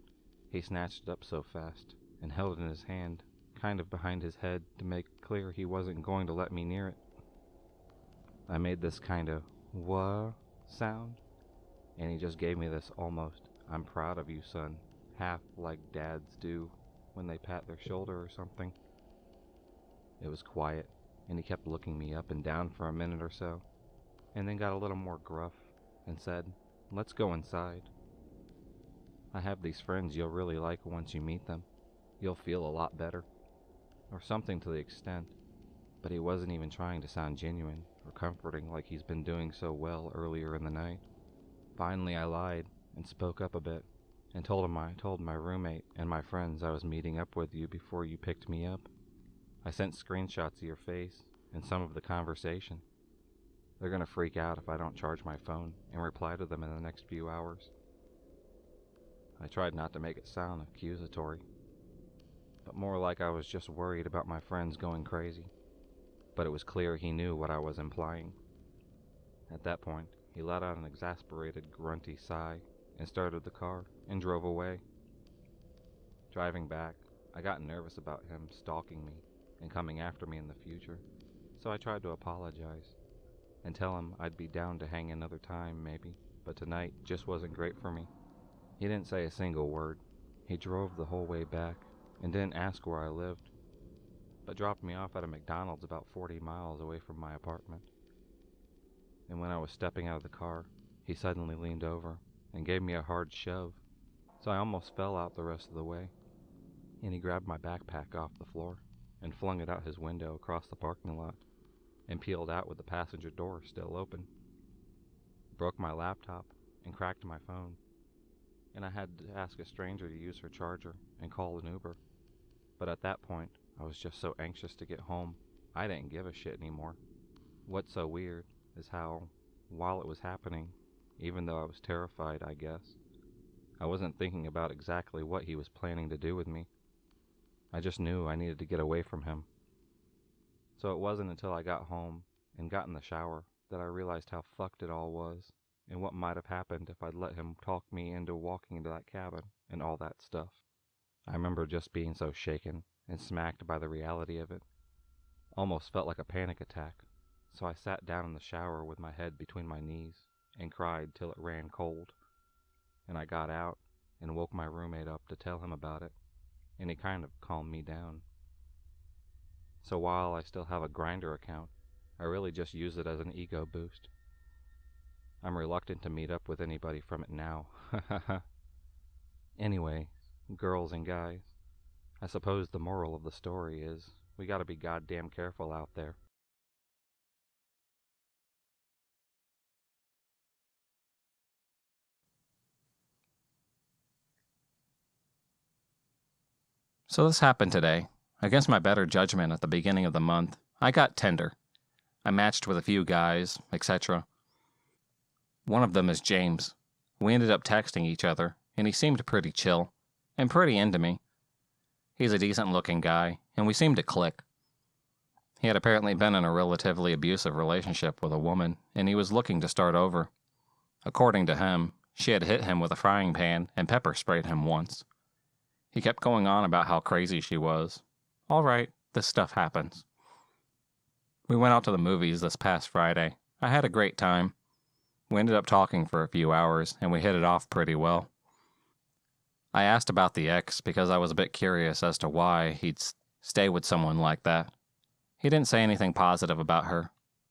he snatched it up so fast and held it in his hand, kind of behind his head to make clear he wasn't going to let me near it. I made this kind of "wah" sound, and he just gave me this almost "I'm proud of you, son," half like dads do when they pat their shoulder or something. It was quiet, and he kept looking me up and down for a minute or so, and then got a little more gruff and said, "Let's go inside. I have these friends you'll really like once you meet them. You'll feel a lot better," or something to the extent, but he wasn't even trying to sound genuine or comforting like he's been doing so well earlier in the night. Finally I lied and spoke up a bit, and told my roommate and my friends I was meeting up with you before you picked me up. I sent screenshots of your face and some of the conversation. They're gonna freak out if I don't charge my phone and reply to them in the next few hours. I tried not to make it sound accusatory, but more like I was just worried about my friends going crazy, but it was clear he knew what I was implying. At that point, he let out an exasperated, grunty sigh and started the car and drove away. Driving back, I got nervous about him stalking me and coming after me in the future, so I tried to apologize and tell him I'd be down to hang another time maybe, but tonight just wasn't great for me. He didn't say a single word. He drove the whole way back and didn't ask where I lived, but dropped me off at a McDonald's about 40 miles away from my apartment. And when I was stepping out of the car, he suddenly leaned over and gave me a hard shove, so I almost fell out the rest of the way. And he grabbed my backpack off the floor and flung it out his window across the parking lot and peeled out with the passenger door still open. Broke my laptop and cracked my phone, and I had to ask a stranger to use her charger and call an Uber. But at that point, I was just so anxious to get home, I didn't give a shit anymore. What's so weird is how, while it was happening, even though I was terrified, I guess, I wasn't thinking about exactly what he was planning to do with me. I just knew I needed to get away from him. So it wasn't until I got home and got in the shower that I realized how fucked it all was and what might have happened if I'd let him talk me into walking into that cabin and all that stuff. I remember just being so shaken and smacked by the reality of it. Almost felt like a panic attack, so I sat down in the shower with my head between my knees and cried till it ran cold. And I got out and woke my roommate up to tell him about it, and he kind of calmed me down. So while I still have a Grindr account, I really just use it as an ego boost. I'm reluctant to meet up with anybody from it now. Anyway, girls and guys, I suppose the moral of the story is we gotta be goddamn careful out there. So this happened today. Against my better judgment at the beginning of the month, I got Tinder. I matched with a few guys, etc. One of them is James. We ended up texting each other, and he seemed pretty chill, and pretty into me. He's a decent-looking guy, and we seemed to click. He had apparently been in a relatively abusive relationship with a woman, and he was looking to start over. According to him, she had hit him with a frying pan and pepper sprayed him once. He kept going on about how crazy she was. All right, this stuff happens. We went out to the movies this past Friday. I had a great time. We ended up talking for a few hours, and we hit it off pretty well. I asked about the ex because I was a bit curious as to why he'd stay with someone like that. He didn't say anything positive about her,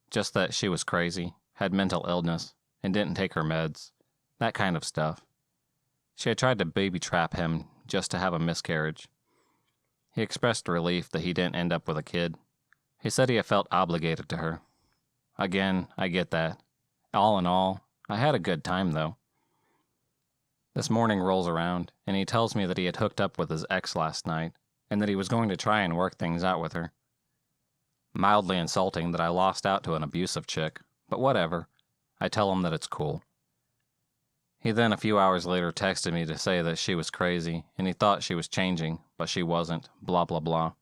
just that she was crazy, had mental illness, and didn't take her meds. That kind of stuff. She had tried to baby trap him just to have a miscarriage. He expressed relief that he didn't end up with a kid. He said he had felt obligated to her. Again, I get that. All in all, I had a good time though. This morning rolls around, and he tells me that he had hooked up with his ex last night, and that he was going to try and work things out with her. Mildly insulting that I lost out to an abusive chick, but whatever. I tell him that it's cool. He then a few hours later texted me to say that she was crazy, and he thought she was changing, but she wasn't, blah blah blah.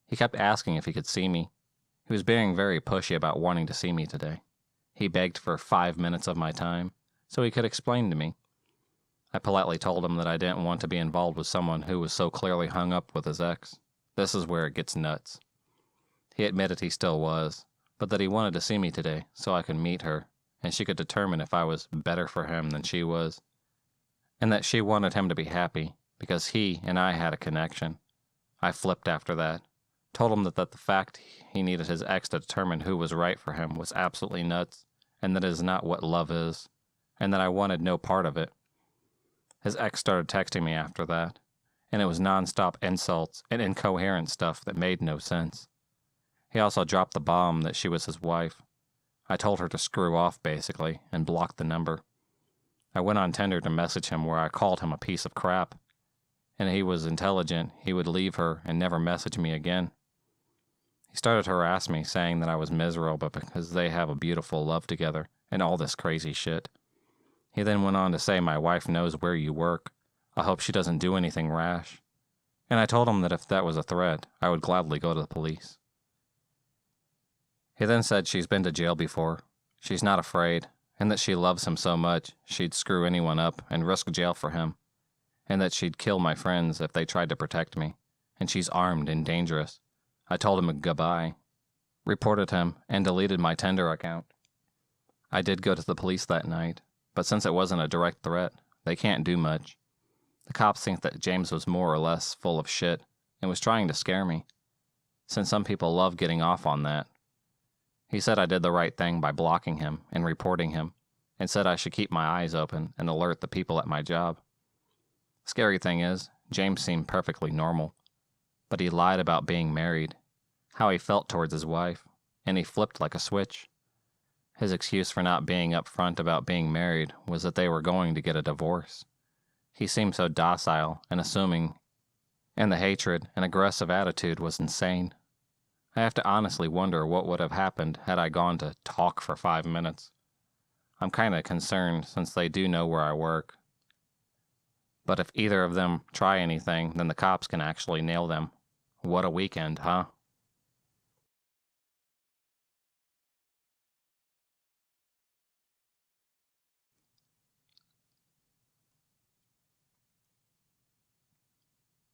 He kept asking if he could see me. He was being very pushy about wanting to see me today. He begged for 5 minutes of my time, so he could explain to me. I politely told him that I didn't want to be involved with someone who was so clearly hung up with his ex. This is where it gets nuts. He admitted he still was, but that he wanted to see me today so I could meet her, and she could determine if I was better for him than she was, and that she wanted him to be happy because he and I had a connection. I flipped after that, told him that the fact he needed his ex to determine who was right for him was absolutely nuts, and that it is not what love is, and that I wanted no part of it. His ex started texting me after that, and it was nonstop insults and incoherent stuff that made no sense. He also dropped the bomb that she was his wife. I told her to screw off, basically, and blocked the number. I went on Tinder to message him where I called him a piece of crap, and he was intelligent, he would leave her and never message me again. He started to harass me, saying that I was miserable because they have a beautiful love together, and all this crazy shit. He then went on to say my wife knows where you work. I hope she doesn't do anything rash. And I told him that if that was a threat, I would gladly go to the police. He then said she's been to jail before, She's not afraid, and that she loves him so much she'd screw anyone up and risk jail for him, and that she'd kill my friends if they tried to protect me, and she's armed and dangerous. I told him goodbye, reported him, and deleted my Tinder account. I did go to the police that night, but since it wasn't a direct threat, they can't do much. The cops think that James was more or less full of shit and was trying to scare me, since some people love getting off on that. He said I did the right thing by blocking him and reporting him, and said I should keep my eyes open and alert the people at my job. Scary thing is, James seemed perfectly normal, but he lied about being married, how he felt towards his wife, and he flipped like a switch. His excuse for not being upfront about being married was that they were going to get a divorce. He seemed so docile and assuming, and the hatred and aggressive attitude was insane. I have to honestly wonder what would have happened had I gone to talk for 5 minutes. I'm kinda concerned since they do know where I work. But if either of them try anything, then the cops can actually nail them. What a weekend, huh?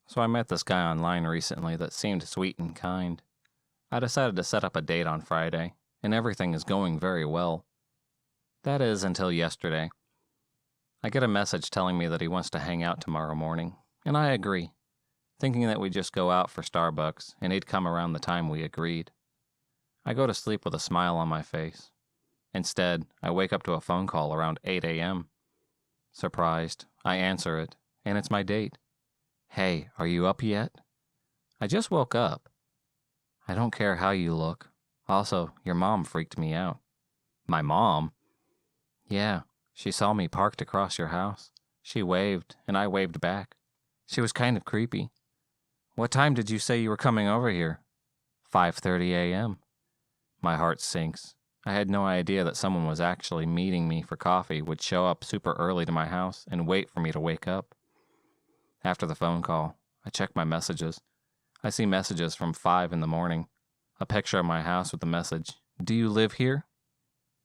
So I met this guy online recently that seemed sweet and kind. I decided to set up a date on Friday, and everything is going very well. That is, until yesterday. I get a message telling me that he wants to hang out tomorrow morning, and I agree, thinking that we'd just go out for Starbucks, and he'd come around the time we agreed. I go to sleep with a smile on my face. Instead, I wake up to a phone call around 8 a.m. Surprised, I answer it, and it's my date. Hey, are you up yet? I just woke up. I don't care how you look. Also, your mom freaked me out. My mom? Yeah, she saw me parked across your house. She waved, and I waved back. She was kind of creepy. What time did you say you were coming over here? 5:30 a.m. My heart sinks. I had no idea that someone was actually meeting me for coffee would show up super early to my house and wait for me to wake up. After the phone call, I check my messages. I see messages from 5 in the morning. A picture of my house with the message, "Do you live here?"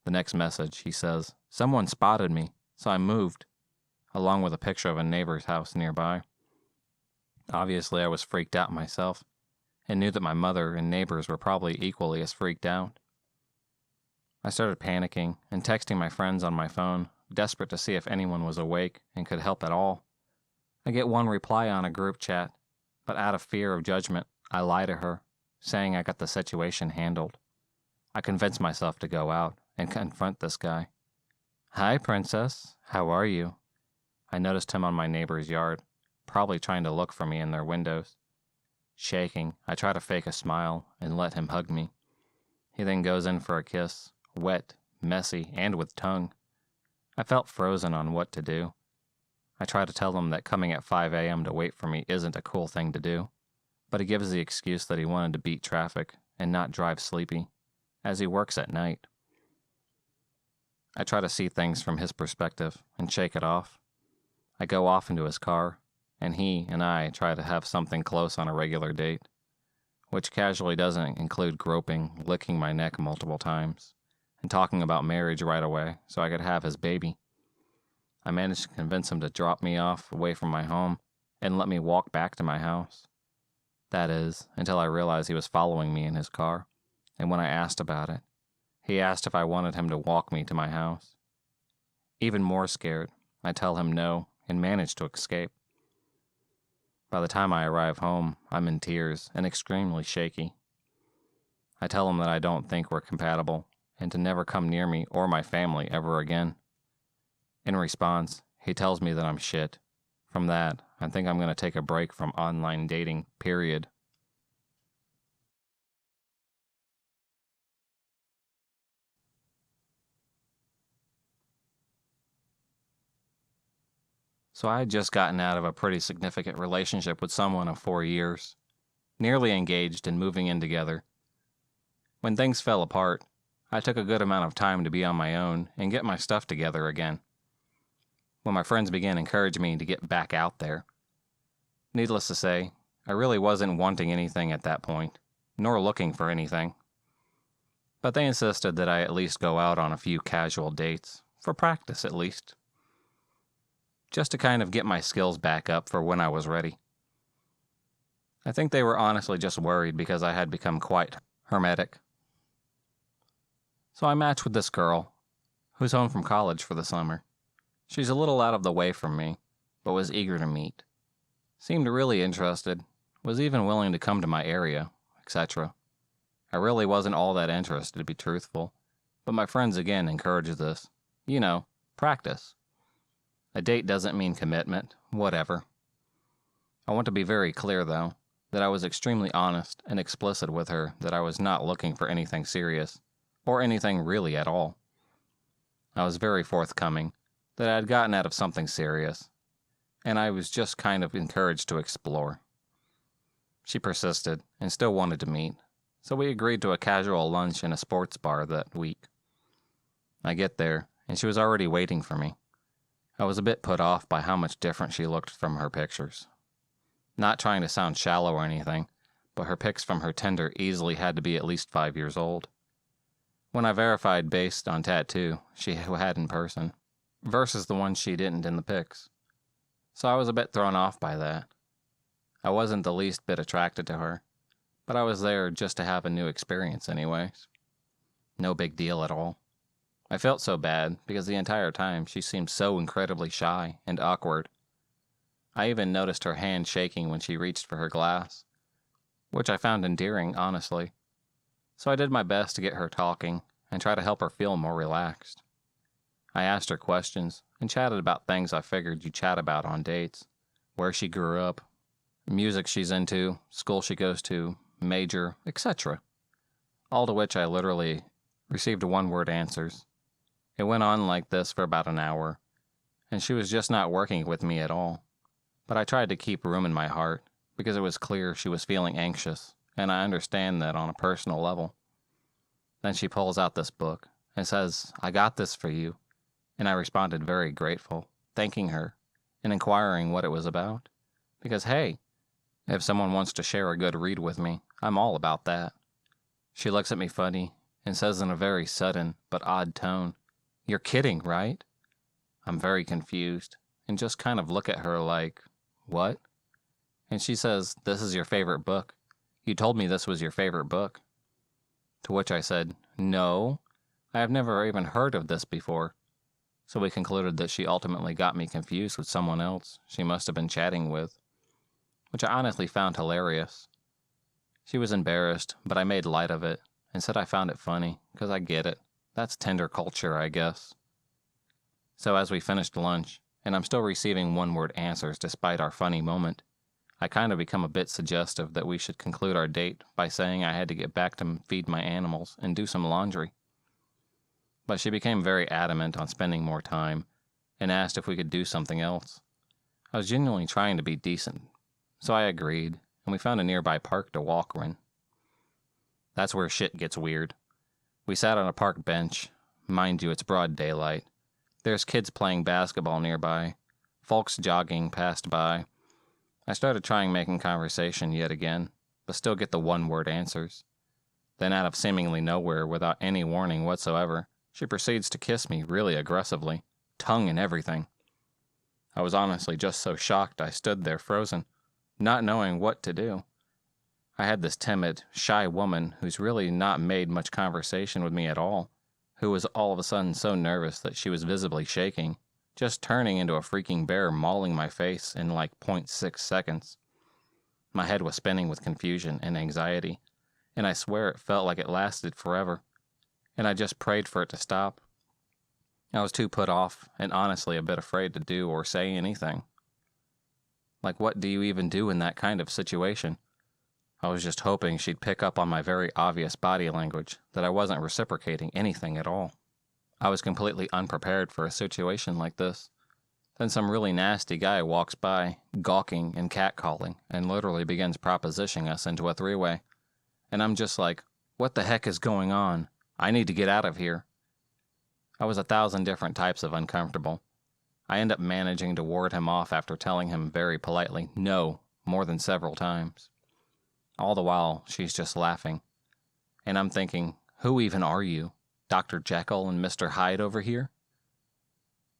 The next message, he says, "Someone spotted me, so I moved," along with a picture of a neighbor's house nearby. Obviously, I was freaked out myself, and knew that my mother and neighbors were probably equally as freaked out. I started panicking and texting my friends on my phone, desperate to see if anyone was awake and could help at all. I get one reply on a group chat, but out of fear of judgment, I lie to her, saying I got the situation handled. I convince myself to go out and confront this guy. "Hi, princess. How are you?" I noticed him on my neighbor's yard, probably trying to look for me in their windows. Shaking, I try to fake a smile and let him hug me. He then goes in for a kiss, wet, messy, and with tongue. I felt frozen on what to do. I try to tell him that coming at 5 a.m. to wait for me isn't a cool thing to do, but he gives the excuse that he wanted to beat traffic and not drive sleepy, as he works at night. I try to see things from his perspective and shake it off. I go off into his car, and he and I try to have something close on a regular date, which casually doesn't include groping, licking my neck multiple times, and talking about marriage right away so I could have his baby. I managed to convince him to drop me off away from my home and let me walk back to my house. That is, until I realized he was following me in his car, and when I asked about it, he asked if I wanted him to walk me to my house. Even more scared, I tell him no and manage to escape. By the time I arrive home, I'm in tears and extremely shaky. I tell him that I don't think we're compatible and to never come near me or my family ever again. In response, he tells me that I'm shit. From that, I think I'm going to take a break from online dating, period. So I had just gotten out of a pretty significant relationship with someone of 4 years, nearly engaged and moving in together. When things fell apart, I took a good amount of time to be on my own and get my stuff together again. When my friends began encouraging me to get back out there. Needless to say, I really wasn't wanting anything at that point, nor looking for anything. but they insisted that I at least go out on a few casual dates, for practice at least, just to kind of get my skills back up for when I was ready. I think they were honestly just worried because I had become quite hermetic. So I matched with this girl, who's home from college for the summer. She's a little out of the way from me, but was eager to meet. Seemed really interested, was even willing to come to my area, etc. I really wasn't all that interested, to be truthful, but my friends again encouraged this. You know, practice. A date doesn't mean commitment, whatever. I want to be very clear, though, that I was extremely honest and explicit with her that I was not looking for anything serious, or anything really at all. I was very forthcoming that I had gotten out of something serious, and I was just kind of encouraged to explore. She persisted and still wanted to meet, so we agreed to a casual lunch in a sports bar that week. I get there, and she was already waiting for me. I was a bit put off by how much different she looked from her pictures. Not trying to sound shallow or anything, but her pics from her Tinder easily had to be at least 5 years old. When I verified based on tattoo she had in person, versus the one she didn't in the pics. So I was a bit thrown off by that. I wasn't the least bit attracted to her, but I was there just to have a new experience anyways. No big deal at all. I felt so bad because the entire time she seemed so incredibly shy and awkward. I even noticed her hand shaking when she reached for her glass, which I found endearing, honestly. So I did my best to get her talking and try to help her feel more relaxed. I asked her questions and chatted about things I figured you chat about on dates, where she grew up, music she's into, school she goes to, major, etc. All to which I literally received one-word answers. It went on like this for about an hour, and she was just not working with me at all. But I tried to keep room in my heart, because it was clear she was feeling anxious, and I understand that on a personal level. Then she pulls out this book and says, "I got this for you," and I responded very grateful, thanking her, and inquiring what it was about. Because hey, if someone wants to share a good read with me, I'm all about that. She looks at me funny and says in a very sudden but odd tone, "You're kidding, right?" I'm very confused and just kind of look at her like, "What?" And she says, "This is your favorite book. You told me this was your favorite book." To which I said, "No, I have never even heard of this before." So we concluded that she ultimately got me confused with someone else she must have been chatting with, which I honestly found hilarious. She was embarrassed, but I made light of it and said I found it funny, because I get it. That's Tinder culture, I guess. So as we finished lunch, and I'm still receiving one-word answers despite our funny moment, I kind of become a bit suggestive that we should conclude our date by saying I had to get back to feed my animals and do some laundry. But she became very adamant on spending more time, and asked if we could do something else. I was genuinely trying to be decent, so I agreed, and we found a nearby park to walk in. That's where shit gets weird. We sat on a park bench. Mind you, it's broad daylight. There's kids playing basketball nearby. Folks jogging passed by. I started trying making conversation yet again, but still get the one-word answers. Then out of seemingly nowhere, without any warning whatsoever, she proceeds to kiss me really aggressively, tongue and everything. I was honestly just so shocked I stood there frozen, not knowing what to do. I had this timid, shy woman who's really not made much conversation with me at all, who was all of a sudden so nervous that she was visibly shaking, just turning into a freaking bear mauling my face in like 0.6 seconds. My head was spinning with confusion and anxiety, and I swear it felt like it lasted forever, and I just prayed for it to stop. I was too put off and honestly a bit afraid to do or say anything. Like, what do you even do in that kind of situation? I was just hoping she'd pick up on my very obvious body language, that I wasn't reciprocating anything at all. I was completely unprepared for a situation like this. Then some really nasty guy walks by, gawking and catcalling, and literally begins propositioning us into a three-way. And I'm just like, what the heck is going on? I need to get out of here. I was 1,000 different types of uncomfortable. I end up managing to ward him off after telling him very politely no more than several times. All the while, she's just laughing. And I'm thinking, Who even are you? Dr. Jekyll and Mr. Hyde over here?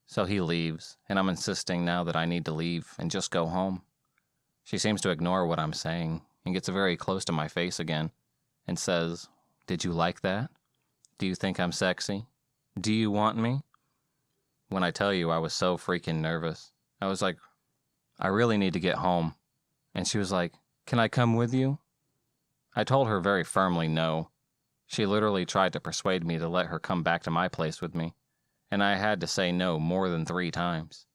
So he leaves, and I'm insisting now that I need to leave and just go home. She seems to ignore what I'm saying and gets very close to my face again and says, "Did you like that? Do you think I'm sexy? Do you want me?" When I tell you I was so freaking nervous, I was like, "I really need to get home." And she was like, "Can I come with you?" I told her very firmly no. She literally tried to persuade me to let her come back to my place with me, and I had to say no more than 3 times.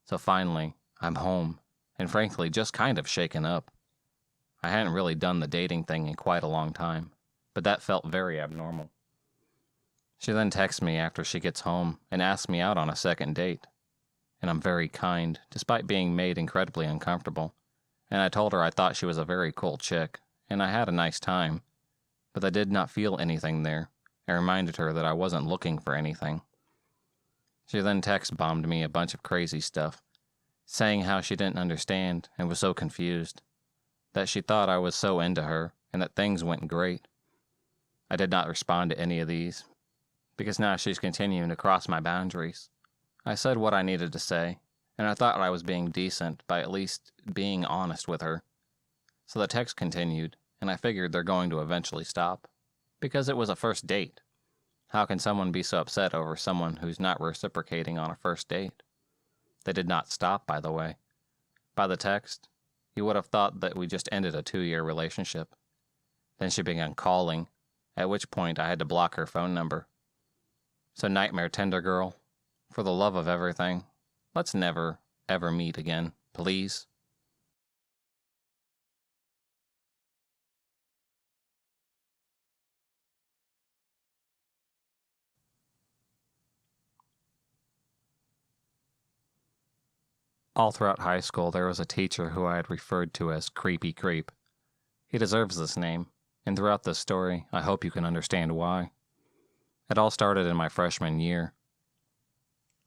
So finally, I'm home, and frankly just kind of shaken up. I hadn't really done the dating thing in quite a long time, but that felt very abnormal. She then texts me after she gets home and asks me out on a second date. And I'm very kind, despite being made incredibly uncomfortable. And I told her I thought she was a very cool chick, and I had a nice time. But I did not feel anything there, and reminded her that I wasn't looking for anything. She then text bombed me a bunch of crazy stuff, saying how she didn't understand and was so confused, that she thought I was so into her and that things went great. I did not respond to any of these, because now she's continuing to cross my boundaries. I said what I needed to say, and I thought I was being decent by at least being honest with her. So the text continued, and I figured they're going to eventually stop, because it was a first date. How can someone be so upset over someone who's not reciprocating on a first date? They did not stop, by the way. By the text, you would have thought that we just ended a 2-year relationship. Then she began calling, at which point I had to block her phone number. So Nightmare Tender Girl, for the love of everything, let's never, ever meet again, please. All throughout high school, there was a teacher who I had referred to as Creepy Creep. He deserves this name, and throughout this story, I hope you can understand why. It all started in my freshman year.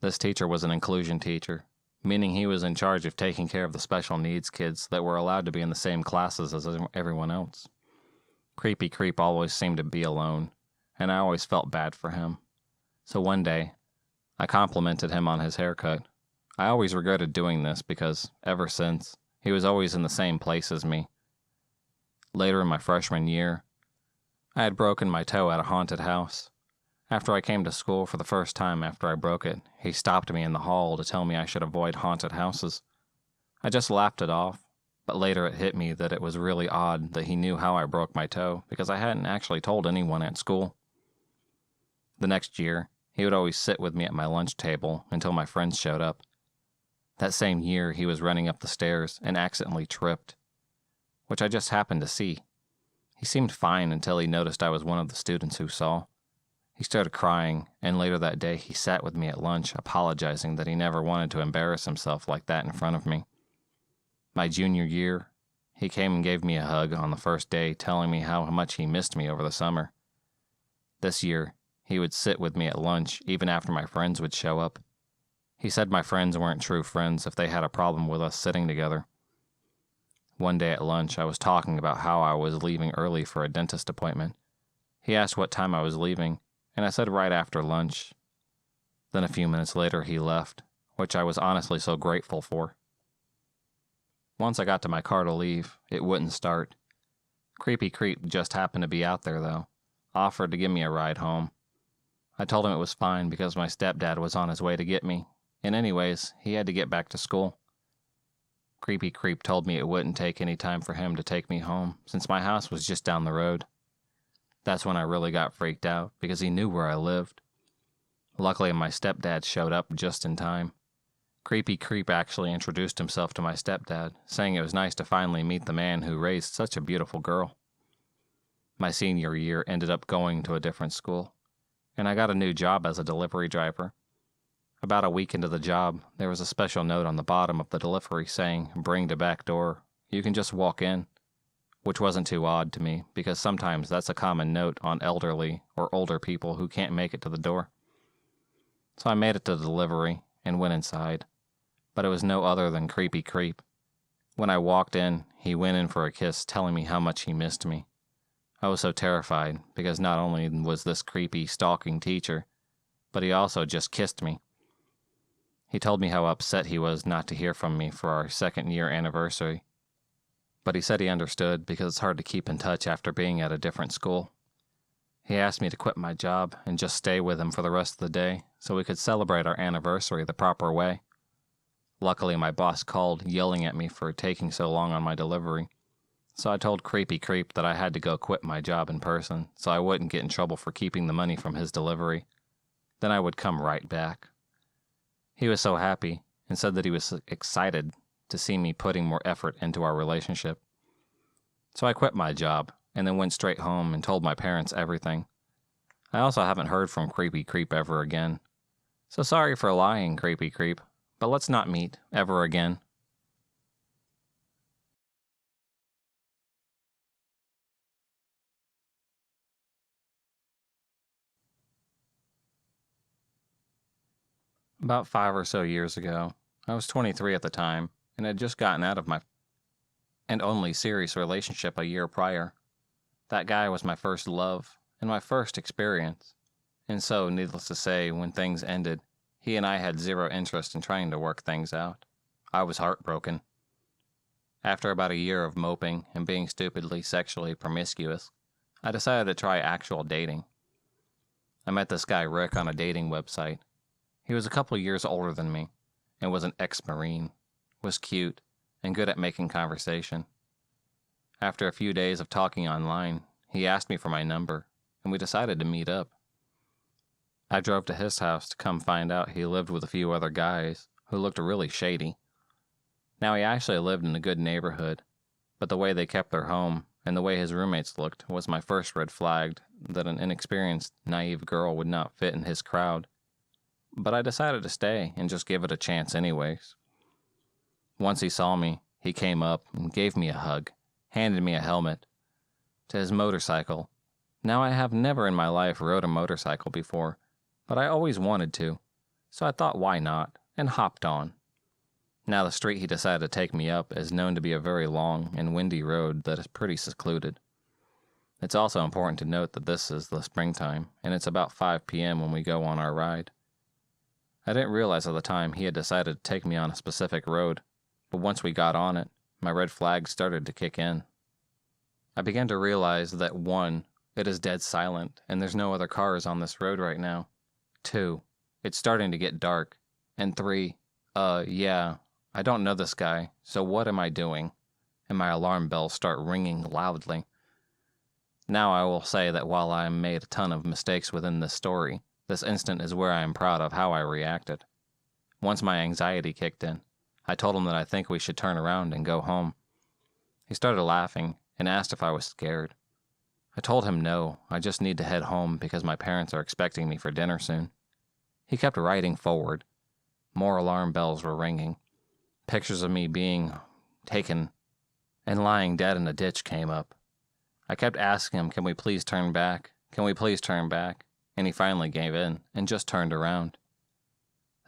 This teacher was an inclusion teacher, meaning he was in charge of taking care of the special needs kids that were allowed to be in the same classes as everyone else. Creepy Creep always seemed to be alone, and I always felt bad for him. So one day, I complimented him on his haircut. I always regretted doing this because, ever since, he was always in the same place as me. Later in my freshman year, I had broken my toe at a haunted house. After I came to school for the first time after I broke it, he stopped me in the hall to tell me I should avoid haunted houses. I just laughed it off, but later it hit me that it was really odd that he knew how I broke my toe because I hadn't actually told anyone at school. The next year, he would always sit with me at my lunch table until my friends showed up. That same year, he was running up the stairs and accidentally tripped, which I just happened to see. He seemed fine until he noticed I was one of the students who saw. He started crying, and later that day he sat with me at lunch, apologizing that he never wanted to embarrass himself like that in front of me. My junior year, he came and gave me a hug on the first day, telling me how much he missed me over the summer. This year, he would sit with me at lunch even after my friends would show up. He said my friends weren't true friends if they had a problem with us sitting together. One day at lunch, I was talking about how I was leaving early for a dentist appointment. He asked what time I was leaving, and I said right after lunch. Then a few minutes later, he left, which I was honestly so grateful for. Once I got to my car to leave, it wouldn't start. Creepy Creep just happened to be out there, though, offered to give me a ride home. I told him it was fine because my stepdad was on his way to get me, and anyways, he had to get back to school. Creepy Creep told me it wouldn't take any time for him to take me home, since my house was just down the road. That's when I really got freaked out, because he knew where I lived. Luckily, my stepdad showed up just in time. Creepy Creep actually introduced himself to my stepdad, saying it was nice to finally meet the man who raised such a beautiful girl. My senior year ended up going to a different school, and I got a new job as a delivery driver. About a week into the job, there was a special note on the bottom of the delivery saying, "Bring to back door. You can just walk in," which wasn't too odd to me because sometimes that's a common note on elderly or older people who can't make it to the door. So I made it to the delivery and went inside, but it was no other than Creepy Creep. When I walked in, he went in for a kiss, telling me how much he missed me. I was so terrified because not only was this creepy, stalking teacher, but he also just kissed me. He told me how upset he was not to hear from me for our 2nd-year anniversary, but he said he understood because it's hard to keep in touch after being at a different school. He asked me to quit my job and just stay with him for the rest of the day so we could celebrate our anniversary the proper way. Luckily, my boss called, yelling at me for taking so long on my delivery, so I told Creepy Creep that I had to go quit my job in person so I wouldn't get in trouble for keeping the money from his delivery. Then I would come right back. He was so happy and said that he was excited to see me putting more effort into our relationship. So I quit my job and then went straight home and told my parents everything. I also haven't heard from Creepy Creep ever again. So sorry for lying, Creepy Creep, but let's not meet ever again. About 5 or so years ago, I was 23 at the time and had just gotten out of my and only serious relationship a year prior. That guy was my first love and my first experience. And so, needless to say, when things ended, he and I had zero interest in trying to work things out. I was heartbroken. After about a year of moping and being stupidly sexually promiscuous, I decided to try actual dating. I met this guy Rick on a dating website. He was a couple years older than me and was an ex-Marine, was cute, and good at making conversation. After a few days of talking online, he asked me for my number, and we decided to meet up. I drove to his house to come find out he lived with a few other guys who looked really shady. Now, he actually lived in a good neighborhood, but the way they kept their home and the way his roommates looked was my first red flag that an inexperienced, naive girl would not fit in his crowd. But I decided to stay and just give it a chance anyways. Once he saw me, he came up and gave me a hug, handed me a helmet. To his motorcycle. Now, I have never in my life rode a motorcycle before, but I always wanted to, so I thought why not, and hopped on. Now, the street he decided to take me up is known to be a very long and windy road that is pretty secluded. It's also important to note that this is the springtime, and it's about 5 p.m. when we go on our ride. I didn't realize at the time he had decided to take me on a specific road, but once we got on it, my red flags started to kick in. I began to realize that 1, it is dead silent and there's no other cars on this road right now. 2, it's starting to get dark. And 3, yeah, I don't know this guy, so what am I doing? And my alarm bells start ringing loudly. Now, I will say that while I made a ton of mistakes within this story, this instant is where I am proud of how I reacted. Once my anxiety kicked in, I told him that I think we should turn around and go home. He started laughing and asked if I was scared. I told him no, I just need to head home because my parents are expecting me for dinner soon. He kept riding forward. More alarm bells were ringing. Pictures of me being taken and lying dead in a ditch came up. I kept asking him, can we please turn back? Can we please turn back? And he finally gave in and just turned around.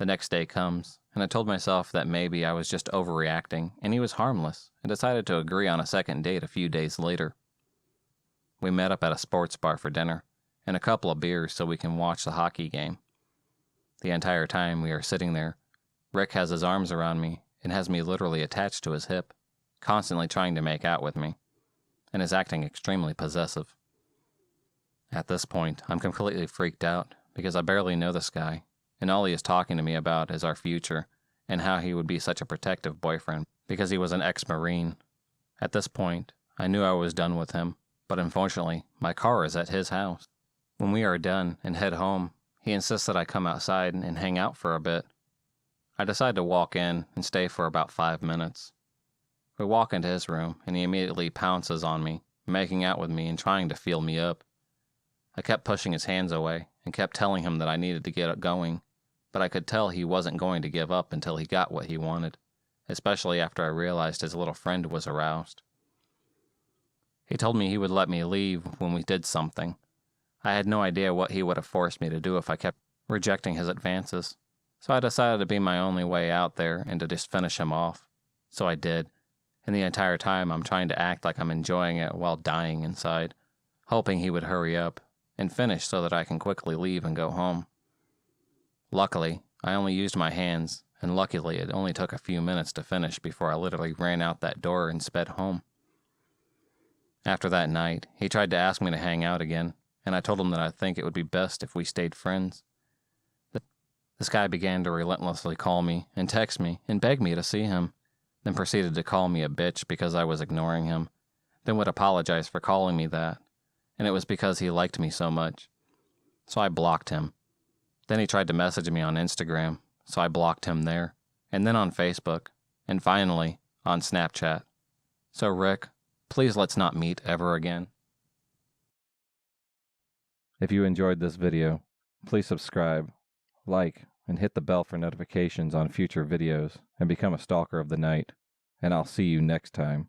The next day comes, and I told myself that maybe I was just overreacting and he was harmless, and decided to agree on a second date a few days later. We met up at a sports bar for dinner and a couple of beers so we can watch the hockey game. The entire time we are sitting there, Rick has his arms around me and has me literally attached to his hip, constantly trying to make out with me, and is acting extremely possessive. At this point, I'm completely freaked out because I barely know this guy, and all he is talking to me about is our future and how he would be such a protective boyfriend because he was an ex-Marine. At this point, I knew I was done with him, but unfortunately, my car is at his house. When we are done and head home, he insists that I come outside and hang out for a bit. I decide to walk in and stay for about 5 minutes. We walk into his room, and he immediately pounces on me, making out with me and trying to feel me up. I kept pushing his hands away and kept telling him that I needed to get going, but I could tell he wasn't going to give up until he got what he wanted, especially after I realized his little friend was aroused. He told me he would let me leave when we did something. I had no idea what he would have forced me to do if I kept rejecting his advances, so I decided to be my only way out there and to just finish him off. So I did, and the entire time I'm trying to act like I'm enjoying it while dying inside. hoping he would hurry up and finish so that I can quickly leave and go home. Luckily, I only used my hands, and luckily it only took a few minutes to finish before I literally ran out that door and sped home. After that night, he tried to ask me to hang out again, and I told him that I think it would be best if we stayed friends. This guy began to relentlessly call me and text me and beg me to see him, then proceeded to call me a bitch because I was ignoring him, then would apologize for calling me that, and it was because he liked me so much. So I blocked him. Then he tried to message me on Instagram, so I blocked him there, and then on Facebook, and finally on Snapchat. So Rick, please let's not meet ever again. If you enjoyed this video, please subscribe, like, and hit the bell for notifications on future videos, and become a stalker of the night. And I'll see you next time.